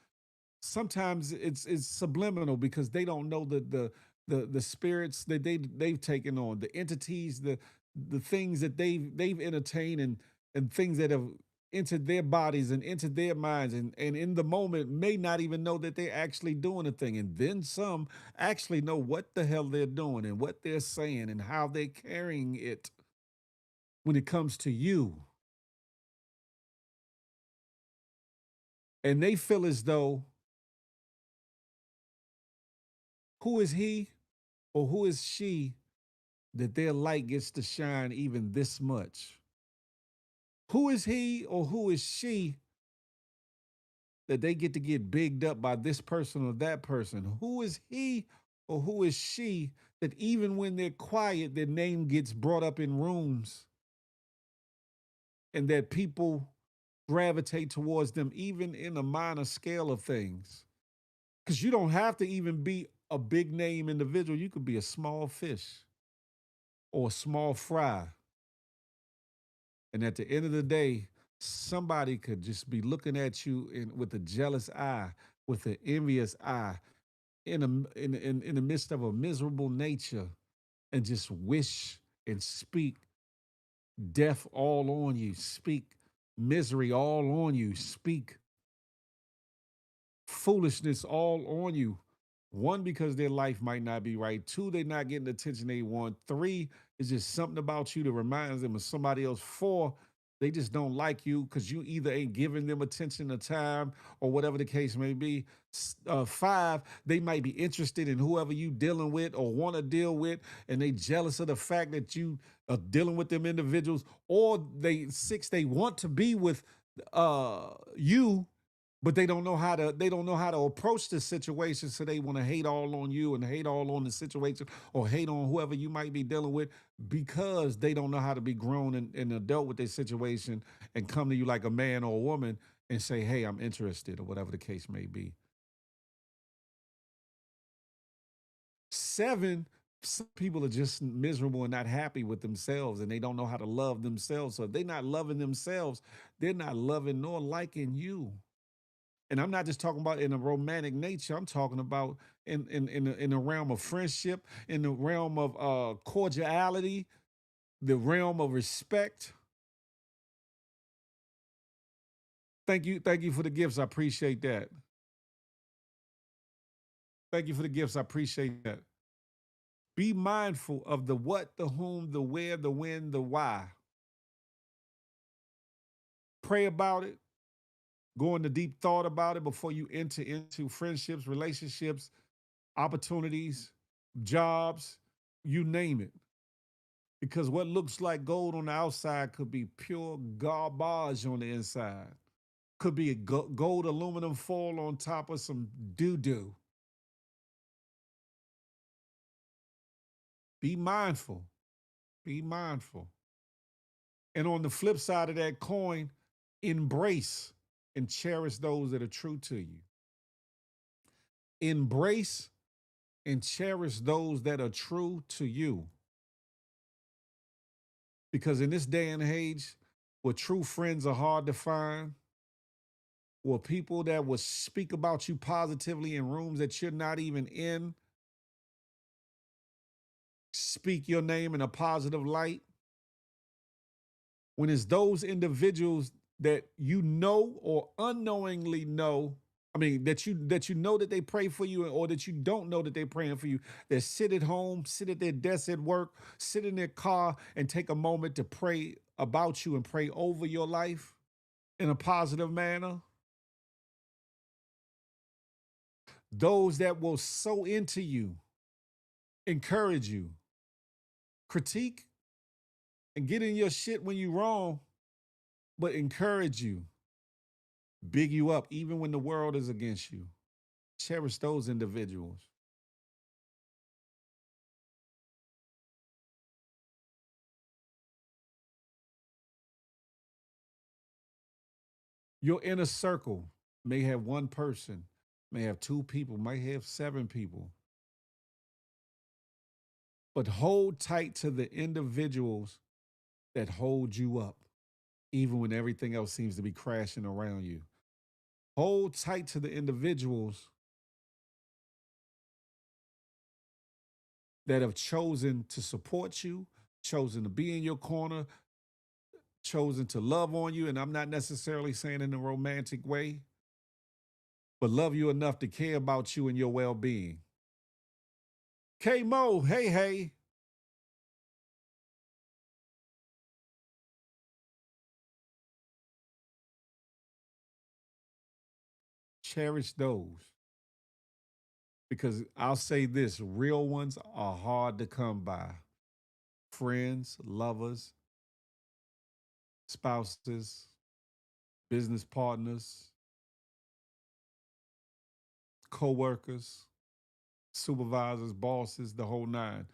Sometimes it's subliminal because they don't know the spirits that they've taken on, the entities, the things that they've entertained, and things that have entered their bodies and entered their minds, and in the moment may not even know that they're actually doing a thing. And then some actually know what the hell they're doing and what they're saying and how they're carrying it when it comes to you. And they feel as though, who is he or who is she that their light gets to shine even this much? Who is he or who is she that they get to get bigged up by this person or that person? Who is he or who is she that even when they're quiet, their name gets brought up in rooms and that people gravitate towards them even in a minor scale of things? Because you don't have to even be a big name individual. You could be a small fish or a small fry. And at the end of the day, somebody could just be looking at you with a jealous eye, with an envious eye, in the midst of a miserable nature, and just wish and speak death all on you, speak misery all on you, speak foolishness all on you. One, because their life might not be right. Two, they're not getting the attention they want. Three, it's just something about you that reminds them of somebody else. Four, they just don't like you because you either ain't giving them attention or time or whatever the case may be. Five, they might be interested in whoever you dealing with or want to deal with, and they jealous of the fact that you are dealing with them individuals. Or six, they want to be with you, but they don't know how to approach the situation, so they want to hate all on you and hate all on the situation or hate on whoever you might be dealing with, because they don't know how to be grown and adult with their situation and come to you like a man or a woman and say, hey, I'm interested, or whatever the case may be. 7, some people are just miserable and not happy with themselves, and they don't know how to love themselves. So if they're not loving themselves, they're not loving nor liking you. And I'm not just talking about in a romantic nature. I'm talking about in the realm of friendship, in the realm of cordiality, the realm of respect. Thank you for the gifts. I appreciate that. Thank you for the gifts. I appreciate that. Be mindful of the what, the whom, the where, the when, the why. Pray about it. Go into deep thought about it before you enter into friendships, relationships, opportunities, jobs, you name it. Because what looks like gold on the outside could be pure garbage on the inside. Could be a gold aluminum foil on top of some doo-doo. Be mindful. Be mindful. And on the flip side of that coin, embrace and cherish those that are true to you. Embrace and cherish those that are true to you. Because in this day and age, where true friends are hard to find, where people that will speak about you positively in rooms that you're not even in, speak your name in a positive light, when it's those individuals that you know or unknowingly know, that you know that they pray for you, or that you don't know that they're praying for you, that sit at home, sit at their desk at work, sit in their car and take a moment to pray about you and pray over your life in a positive manner. Those that will sow into you, encourage you, critique, and get in your shit when you're wrong, but encourage you, big you up, even when the world is against you. Cherish those individuals. Your inner circle may have one person, may have two people, might have 7 people. But hold tight to the individuals that hold you up, even when everything else seems to be crashing around you. Hold tight to the individuals that have chosen to support you, chosen to be in your corner, chosen to love on you. And I'm not necessarily saying in a romantic way, but love you enough to care about you and your well-being. K-Mo, hey. Cherish those. Because I'll say this, real ones are hard to come by. Friends, lovers, spouses, business partners, co-workers, supervisors, bosses, the whole nine.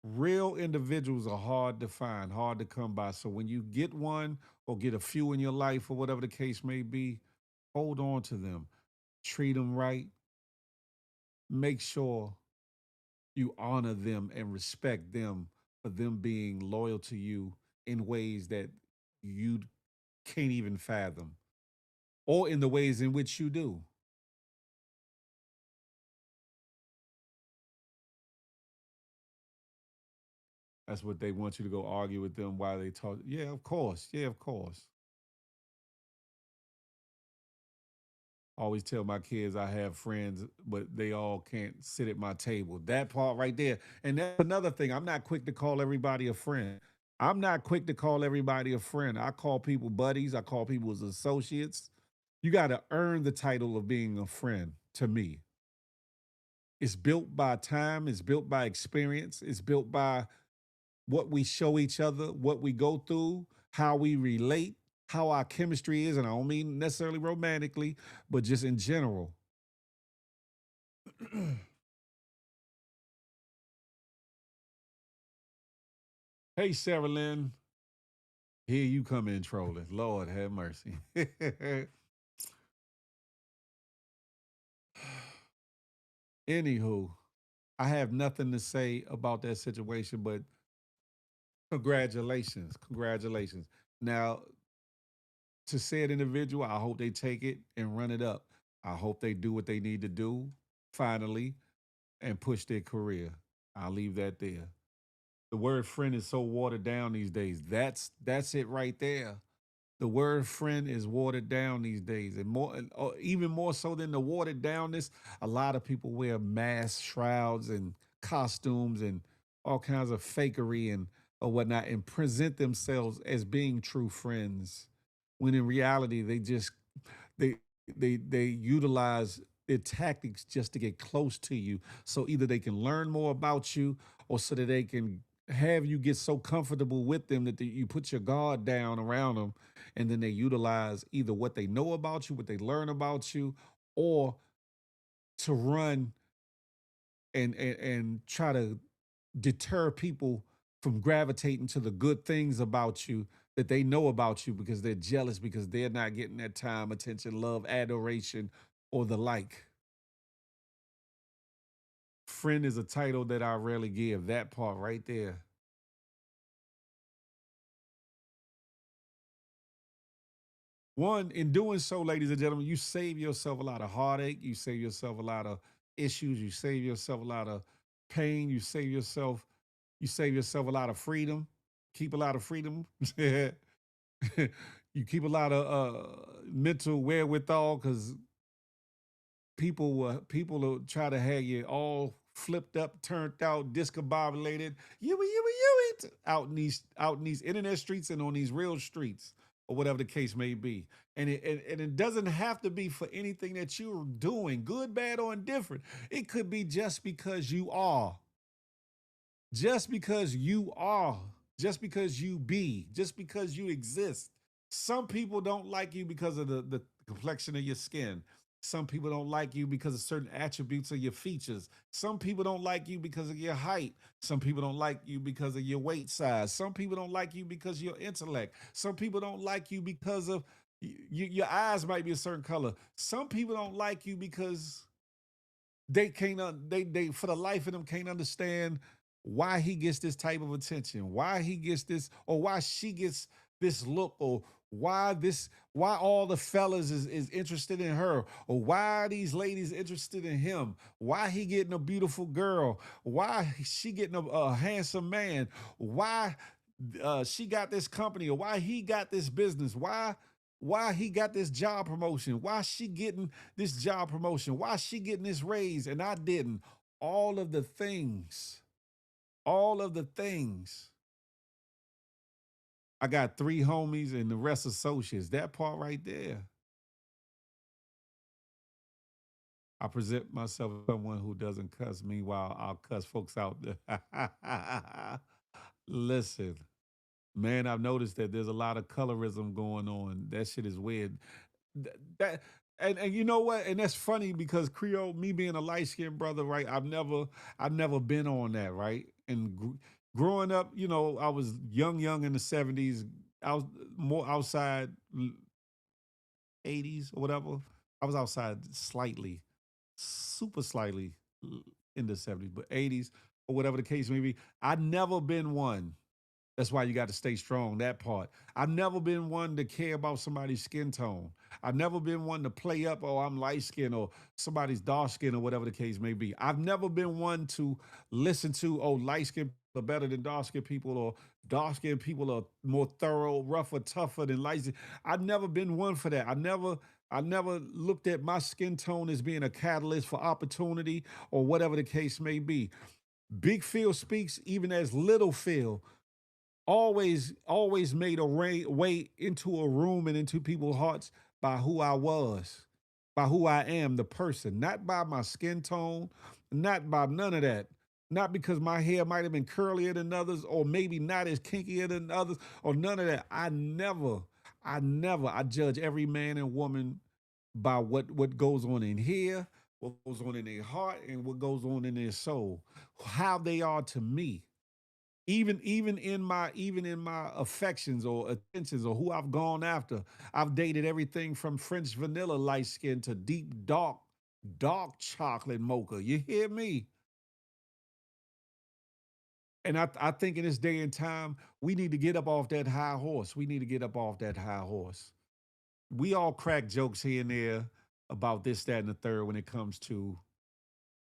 Real individuals are hard to find, hard to come by. So when you get one or get a few in your life or whatever the case may be, hold on to them. Treat them right. Make sure you honor them and respect them for them being loyal to you in ways that you can't even fathom, or in the ways in which you do. That's what they want you to go argue with them while they talk. Yeah, of course. Yeah, of course. I always tell my kids I have friends, but they all can't sit at my table. That part right there. And that's another thing. I'm not quick to call everybody a friend. I'm not quick to call everybody a friend. I call people buddies. I call people as associates. You got to earn the title of being a friend to me. It's built by time. It's built by experience. It's built by what we show each other, what we go through, how we relate, how our chemistry is. And I don't mean necessarily romantically, but just in general. Hey, Sarah Lynn. Here you come in trolling. Lord have mercy. Anywho, I have nothing to say about that situation, but congratulations. Congratulations. Now, to said individual, I hope they take it and run it up. I hope they do what they need to do finally and push their career. I'll leave that there. The word friend is so watered down these days. That's it right there. The word friend is watered down these days, and even more so than the watered downness. A lot of people wear masks, shrouds, and costumes, and all kinds of fakery and or whatnot, and present themselves as being true friends, when in reality they they utilize their tactics just to get close to you. So either they can learn more about you, or so that they can have you get so comfortable with them that you put your guard down around them, and then they utilize either what they know about you, what they learn about you, or to run and try to deter people from gravitating to the good things about you that they know about you, because they're jealous because they're not getting that time, attention, love, adoration, or the like. Friend is a title that I rarely give. That part right there. One, in doing so, ladies and gentlemen, you save yourself a lot of heartache. You save yourself a lot of issues. You save yourself a lot of pain. You save yourself a lot of freedom. Keep a lot of freedom. You keep a lot of mental wherewithal, because people will try to have you all flipped up, turned out, discombobulated, you out in these internet streets and on these real streets, or whatever the case may be. And it doesn't have to be for anything that you're doing, good, bad, or indifferent. It could be just because you are. Just because you are, just because you be, just because you exist. Some people don't like you because of the complexion of your skin. Some people don't like you because of certain attributes of your features. Some people don't like you because of your height. Some people don't like you because of your weight size. Some people don't like you because of your intellect. Some people don't like you because of your eyes might be a certain color. Some people don't like you because they can't they for the life of them can't understand why he gets this type of attention, why he gets this, or why she gets this look, or why all the fellas is interested in her, or why these ladies interested in him, why he getting a beautiful girl, why she getting a handsome man, why she got this company, or why he got this business, why he got this job promotion, why she getting this job promotion, why she getting this raise and I didn't. All of the things, all of the things. I got 3 homies and the rest associates. That part right there. I present myself as someone who doesn't cuss. Meanwhile, I'll cuss folks out there. Listen, man, I've noticed that there's a lot of colorism going on. That shit is weird. That and you know what? And that's funny because Creole, me being a light skinned brother, right? I've never been on that, right? And growing up, I was young in the '70s. I was more outside, '80s or whatever. I was outside slightly, super slightly in the '70s, but '80s or whatever the case may be. I'd never been one. That's why you got to stay strong, that part. I've never been one to care about somebody's skin tone. I've never been one to play up, oh, I'm light skinned or somebody's dark skin or whatever the case may be. I've never been one to listen to, oh, light skinned people are better than dark skinned people, or dark skinned people are more thorough, rougher, tougher than light skinned. I've never been one for that. I never looked at my skin tone as being a catalyst for opportunity or whatever the case may be. Big Phil speaks even as little Phil always made a way into a room and into people's hearts by who I was, by who I am, the person, not by my skin tone, not by none of that. Not because my hair might have been curlier than others, or maybe not as kinkier than others, or none of that. I judge every man and woman by what goes on in here, what goes on in their heart, and what goes on in their soul, how they are to me. Even in my affections or attentions or who I've gone after, I've dated everything from French vanilla light skin to deep dark chocolate mocha. You hear me? And I think in this day and time, we need to get up off that high horse. We need to get up off that high horse. We all crack jokes here and there about this, that, and the third when it comes to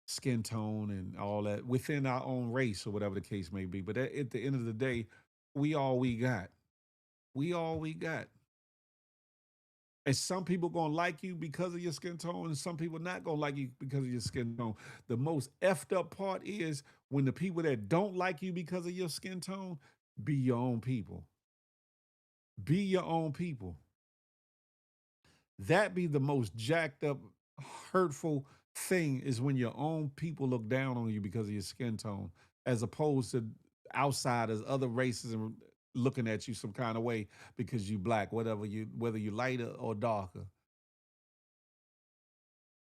skin tone and all that within our own race or whatever the case may be. But at the end of the day, we all we got. We all we got. And some people gonna like you because of your skin tone, and some people not gonna like you because of your skin tone. The most effed up part is when the people that don't like you because of your skin tone be your own people. Be your own people. That be the most jacked up, hurtful thing is when your own people look down on you because of your skin tone, as opposed to outsiders, other races, and looking at you some kind of way because you black, whether you lighter or darker.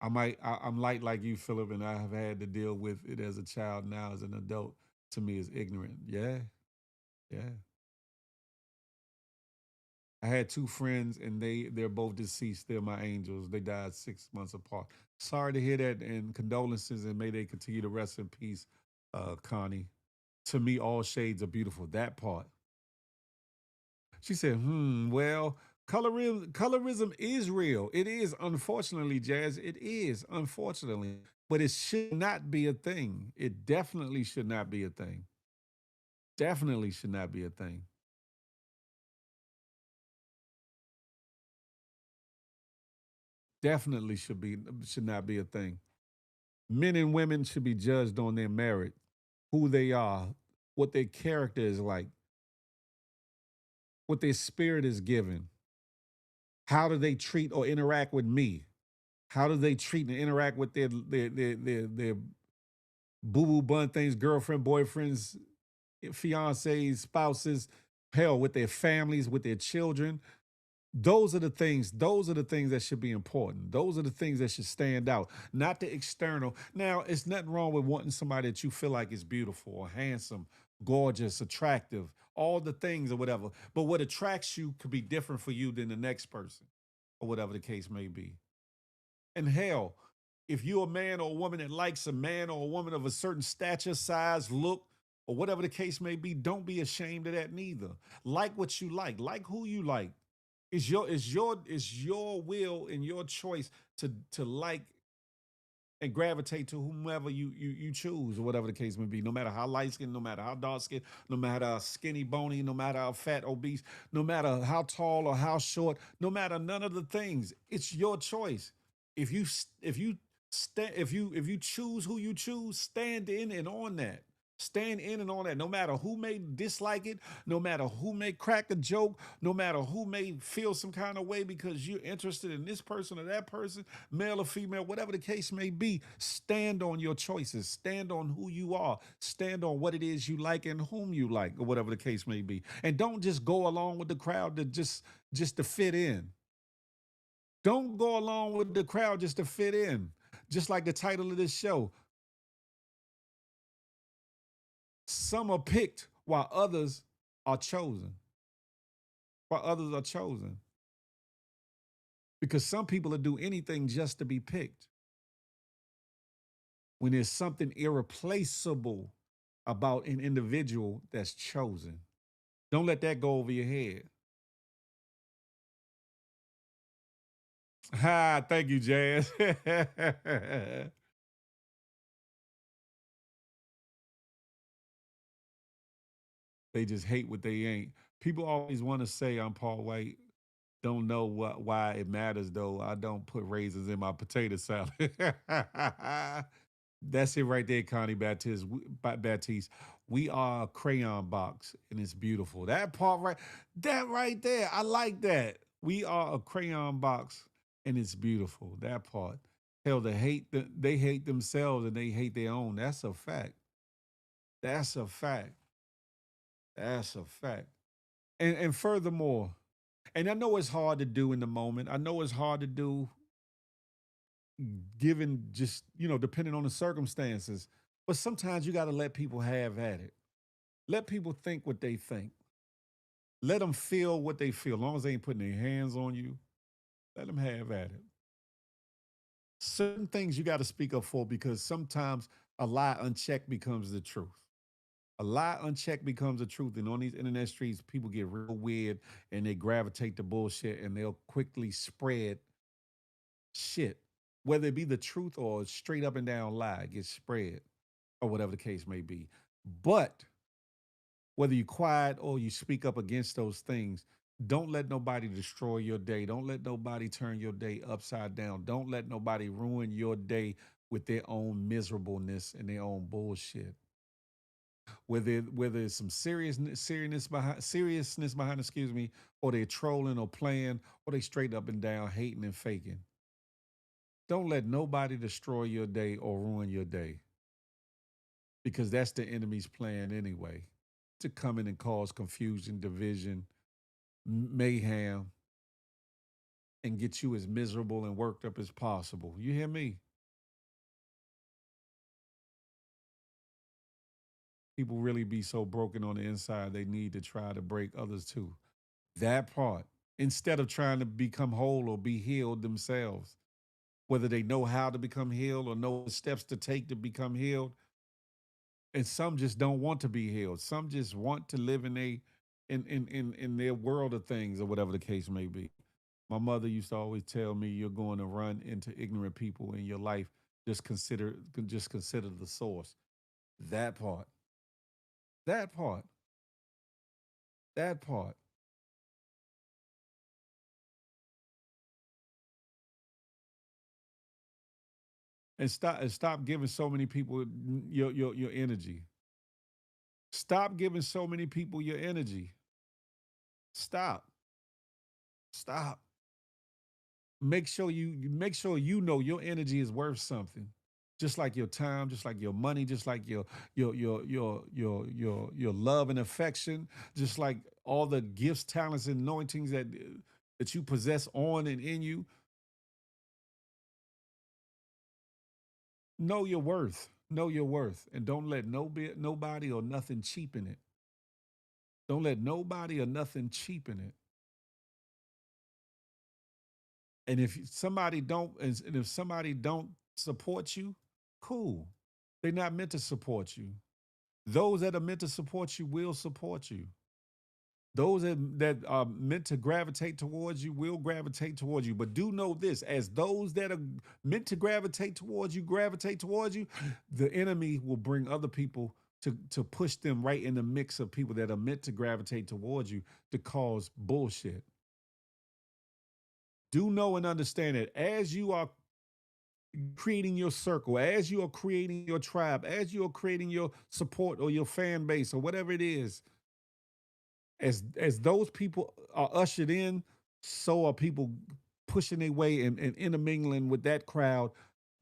I'm light like you, Philip, and I have had to deal with it as a child. Now as an adult, to me is ignorant. Yeah, yeah. I had two friends, and they're both deceased. They're my angels. They died 6 months apart. Sorry to hear that, and condolences, and may they continue to rest in peace, Connie. To me, all shades are beautiful. That part. She said, well, colorism is real. It is, unfortunately, Jazz. It is, unfortunately. But it should not be a thing. It definitely should not be a thing. Definitely should not be a thing. Definitely should not be a thing. Men and women should be judged on their merit, who they are, what their character is like, what their spirit is given. How do they treat or interact with me? How do they treat and interact with their boo boo bun things, girlfriend, boyfriends, fiancés, spouses, hell, with their families, with their children? Those are the things. Those are the things that should be important. Those are the things that should stand out, not the external. Now, it's nothing wrong with wanting somebody that you feel like is beautiful or handsome, gorgeous, attractive, all the things or whatever. But what attracts you could be different for you than the next person, or whatever the case may be. And hell, if you're a man or a woman that likes a man or a woman of a certain stature, size, look, or whatever the case may be, don't be ashamed of that neither. Like what you like who you like. It's your will and your choice to like and gravitate to whomever you choose, or whatever the case may be. No matter how light skinned, no matter how dark skinned, no matter how skinny, bony, no matter how fat, obese, no matter how tall or how short, no matter none of the things. It's your choice. If you choose who you choose, stand in and on that. Stand in and on that. No matter who may dislike it, no matter who may crack a joke, no matter who may feel some kind of way because you're interested in this person or that person, male or female, whatever the case may be, stand on your choices. Stand on who you are. Stand on what it is you like and whom you like, or whatever the case may be. And don't just go along with the crowd just to fit in. Don't go along with the crowd just to fit in. Just like the title of this show, some are picked while others are chosen. While others are chosen. Because some people will do anything just to be picked. When there's something irreplaceable about an individual that's chosen. Don't let that go over your head. Ha, thank you, Jazz. They just hate what they ain't. People always want to say I'm Paul White. Don't know why it matters though. I don't put raisins in my potato salad. That's it right there, Connie Baptiste. We are a crayon box, and it's beautiful. That right there, I like that. We are a crayon box, and it's beautiful. That part. Hell, they hate themselves and they hate their own. That's a fact. That's a fact. That's a fact. And furthermore, and I know it's hard to do in the moment. I know it's hard to do given just, depending on the circumstances. But sometimes you got to let people have at it. Let people think what they think. Let them feel what they feel. As long as they ain't putting their hands on you, let them have at it. Certain things you got to speak up for because sometimes a lie unchecked becomes the truth. A lie unchecked becomes the truth. And on these internet streets, people get real weird and they gravitate to bullshit and they'll quickly spread shit, whether it be the truth or a straight up and down lie gets spread or whatever the case may be. But whether you quiet or you speak up against those things, don't let nobody destroy your day. Don't let nobody turn your day upside down. Don't let nobody ruin your day with their own miserableness and their own bullshit. whether it's some seriousness behind, excuse me, or they're trolling or playing, or they straight up and down hating and faking. Don't let nobody destroy your day or ruin your day, because that's the enemy's plan anyway, to come in and cause confusion, division, mayhem, and get you as miserable and worked up as possible. You hear me? People really be so broken on the inside, they need to try to break others too. That part, instead of trying to become whole or be healed themselves, whether they know how to become healed or know the steps to take to become healed. And some just don't want to be healed. Some just want to live in their world of things, or whatever the case may be. My mother used to always tell me, you're going to run into ignorant people in your life. Just consider the source. That part. That part. That part. And stop giving so many people your energy. Stop giving so many people your energy. Stop. Stop. Make sure you know your energy is worth something. Just like your time, just like your money, just like your love and affection, just like all the gifts, talents, and anointings that you possess on and in you. Know your worth. Know your worth. And don't let nobody or nothing cheapen it. Don't let nobody or nothing cheapen it. And if somebody don't support you, cool. They're not meant to support you. Those that are meant to support you will support you. Those that are meant to gravitate towards you will gravitate towards you. But do know this: as those that are meant to gravitate towards you, the enemy will bring other people to push them right in the mix of people that are meant to gravitate towards you, to cause bullshit. Do know and understand that as you are creating your circle, as you are creating your tribe, as you are creating your support or your fan base or whatever it is, as those people are ushered in, so are people pushing their way and intermingling with that crowd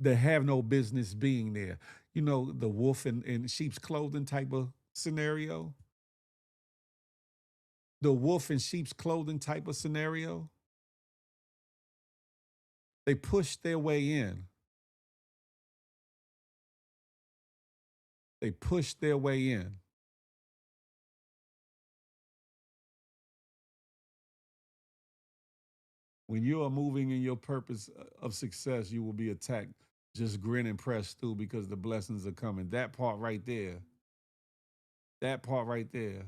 that have no business being there. You know, the wolf in sheep's clothing type of scenario. The wolf in sheep's clothing type of scenario. They push their way in. They push their way in. When you are moving in your purpose of success, you will be attacked. Just grin and press through, because the blessings are coming. That part right there. That part right there.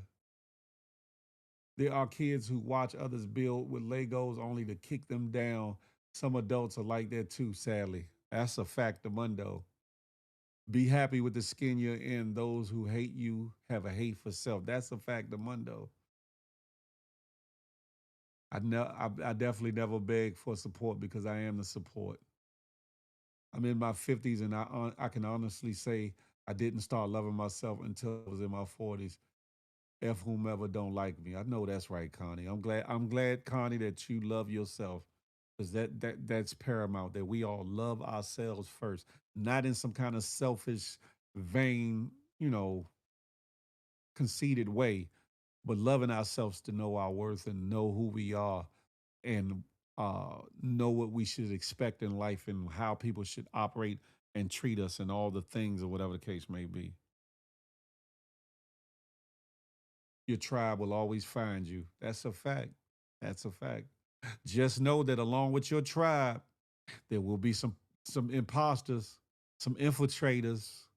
There are kids who watch others build with Legos only to kick them down. Some adults are like that too, sadly. That's a fact of mundo. Be happy with the skin you're in. Those who hate you have a hate for self. That's a fact of mundo. I definitely never beg for support, because I am the support. I'm in my 50s, and I can honestly say I didn't start loving myself until I was in my 40s. F whomever don't like me. I know that's right, Connie. I'm glad, Connie, that you love yourself, because that's paramount. That we all love ourselves first, not in some kind of selfish, vain, conceited way, but loving ourselves to know our worth and know who we are, and know what we should expect in life and how people should operate and treat us and all the things or whatever the case may be. Your tribe will always find you. That's a fact. That's a fact. Just know that along with your tribe, there will be some imposters, some infiltrators,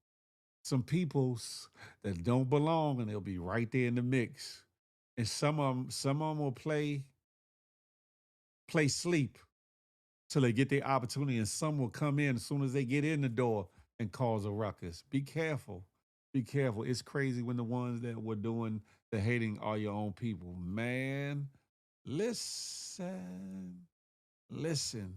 some peoples that don't belong, and they'll be right there in the mix. And some of them will play sleep till they get their opportunity, and some will come in as soon as they get in the door and cause a ruckus. Be careful. Be careful. It's crazy when the ones that were doing the hating are your own people. Man, listen. Listen.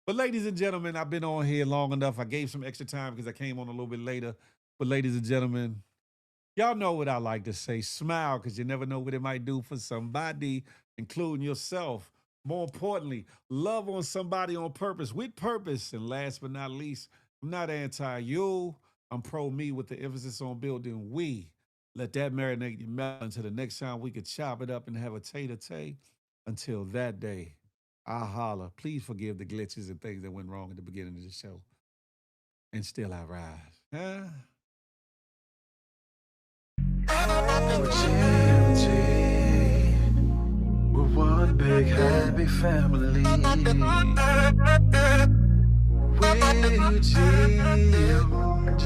But ladies and gentlemen, I've been on here long enough. I gave some extra time because I came on a little bit later. But ladies and gentlemen, Y'all know what I like to say. Smile, because you never know what it might do for somebody, including yourself. More importantly, love on somebody on purpose, with purpose. And last but not least, I'm not anti-you. I'm pro-me with the emphasis on building we. Let that marinate your mouth until the next time we could chop it up and have a tay-to-tay. Until that day, I holler. Please forgive the glitches and things that went wrong at the beginning of the show. And still I rise. Huh? We're one big happy family. We're GMG.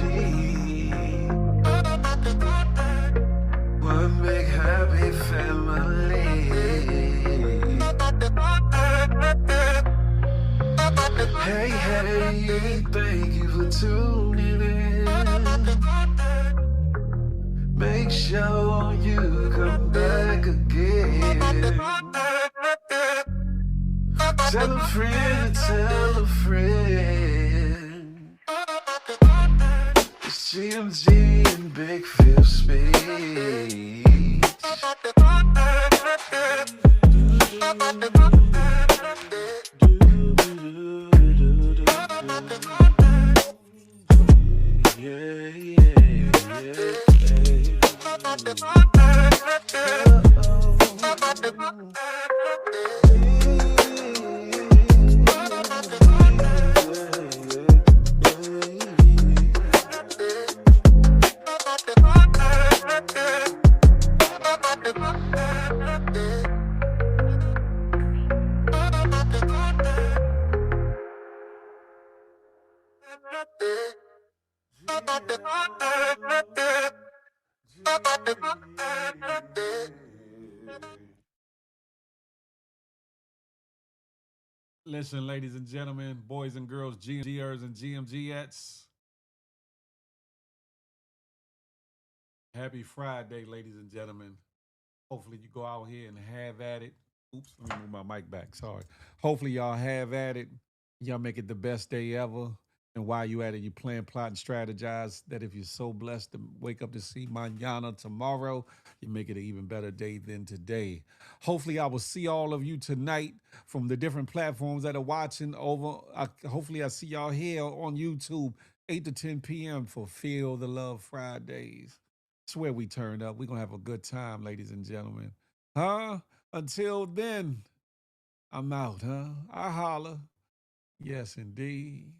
One big happy family. Hey, hey, thank you for tuning in. Make sure you come back again. Tell a friend, tell a friend. It's GMG and Big Phil speech. Yeah, Listen, ladies and gentlemen, boys and girls, GMGers and GMGettes. Happy Friday, ladies and gentlemen. Hopefully you go out here and have at it. Oops, let me move my mic back. Sorry. Hopefully y'all have at it. Y'all make it the best day ever. And while you at it, you plan, plot, and strategize that if you're so blessed to wake up to see mañana tomorrow, you make it an even better day than today. Hopefully I will see all of you tonight from the different platforms that are watching over. Hopefully I see y'all here on YouTube, 8 to 10 p.m. for Feel the Love Fridays. Swear we turned up. We're going to have a good time, ladies and gentlemen. Huh? Until then, I'm out, huh? I holler. Yes, indeed.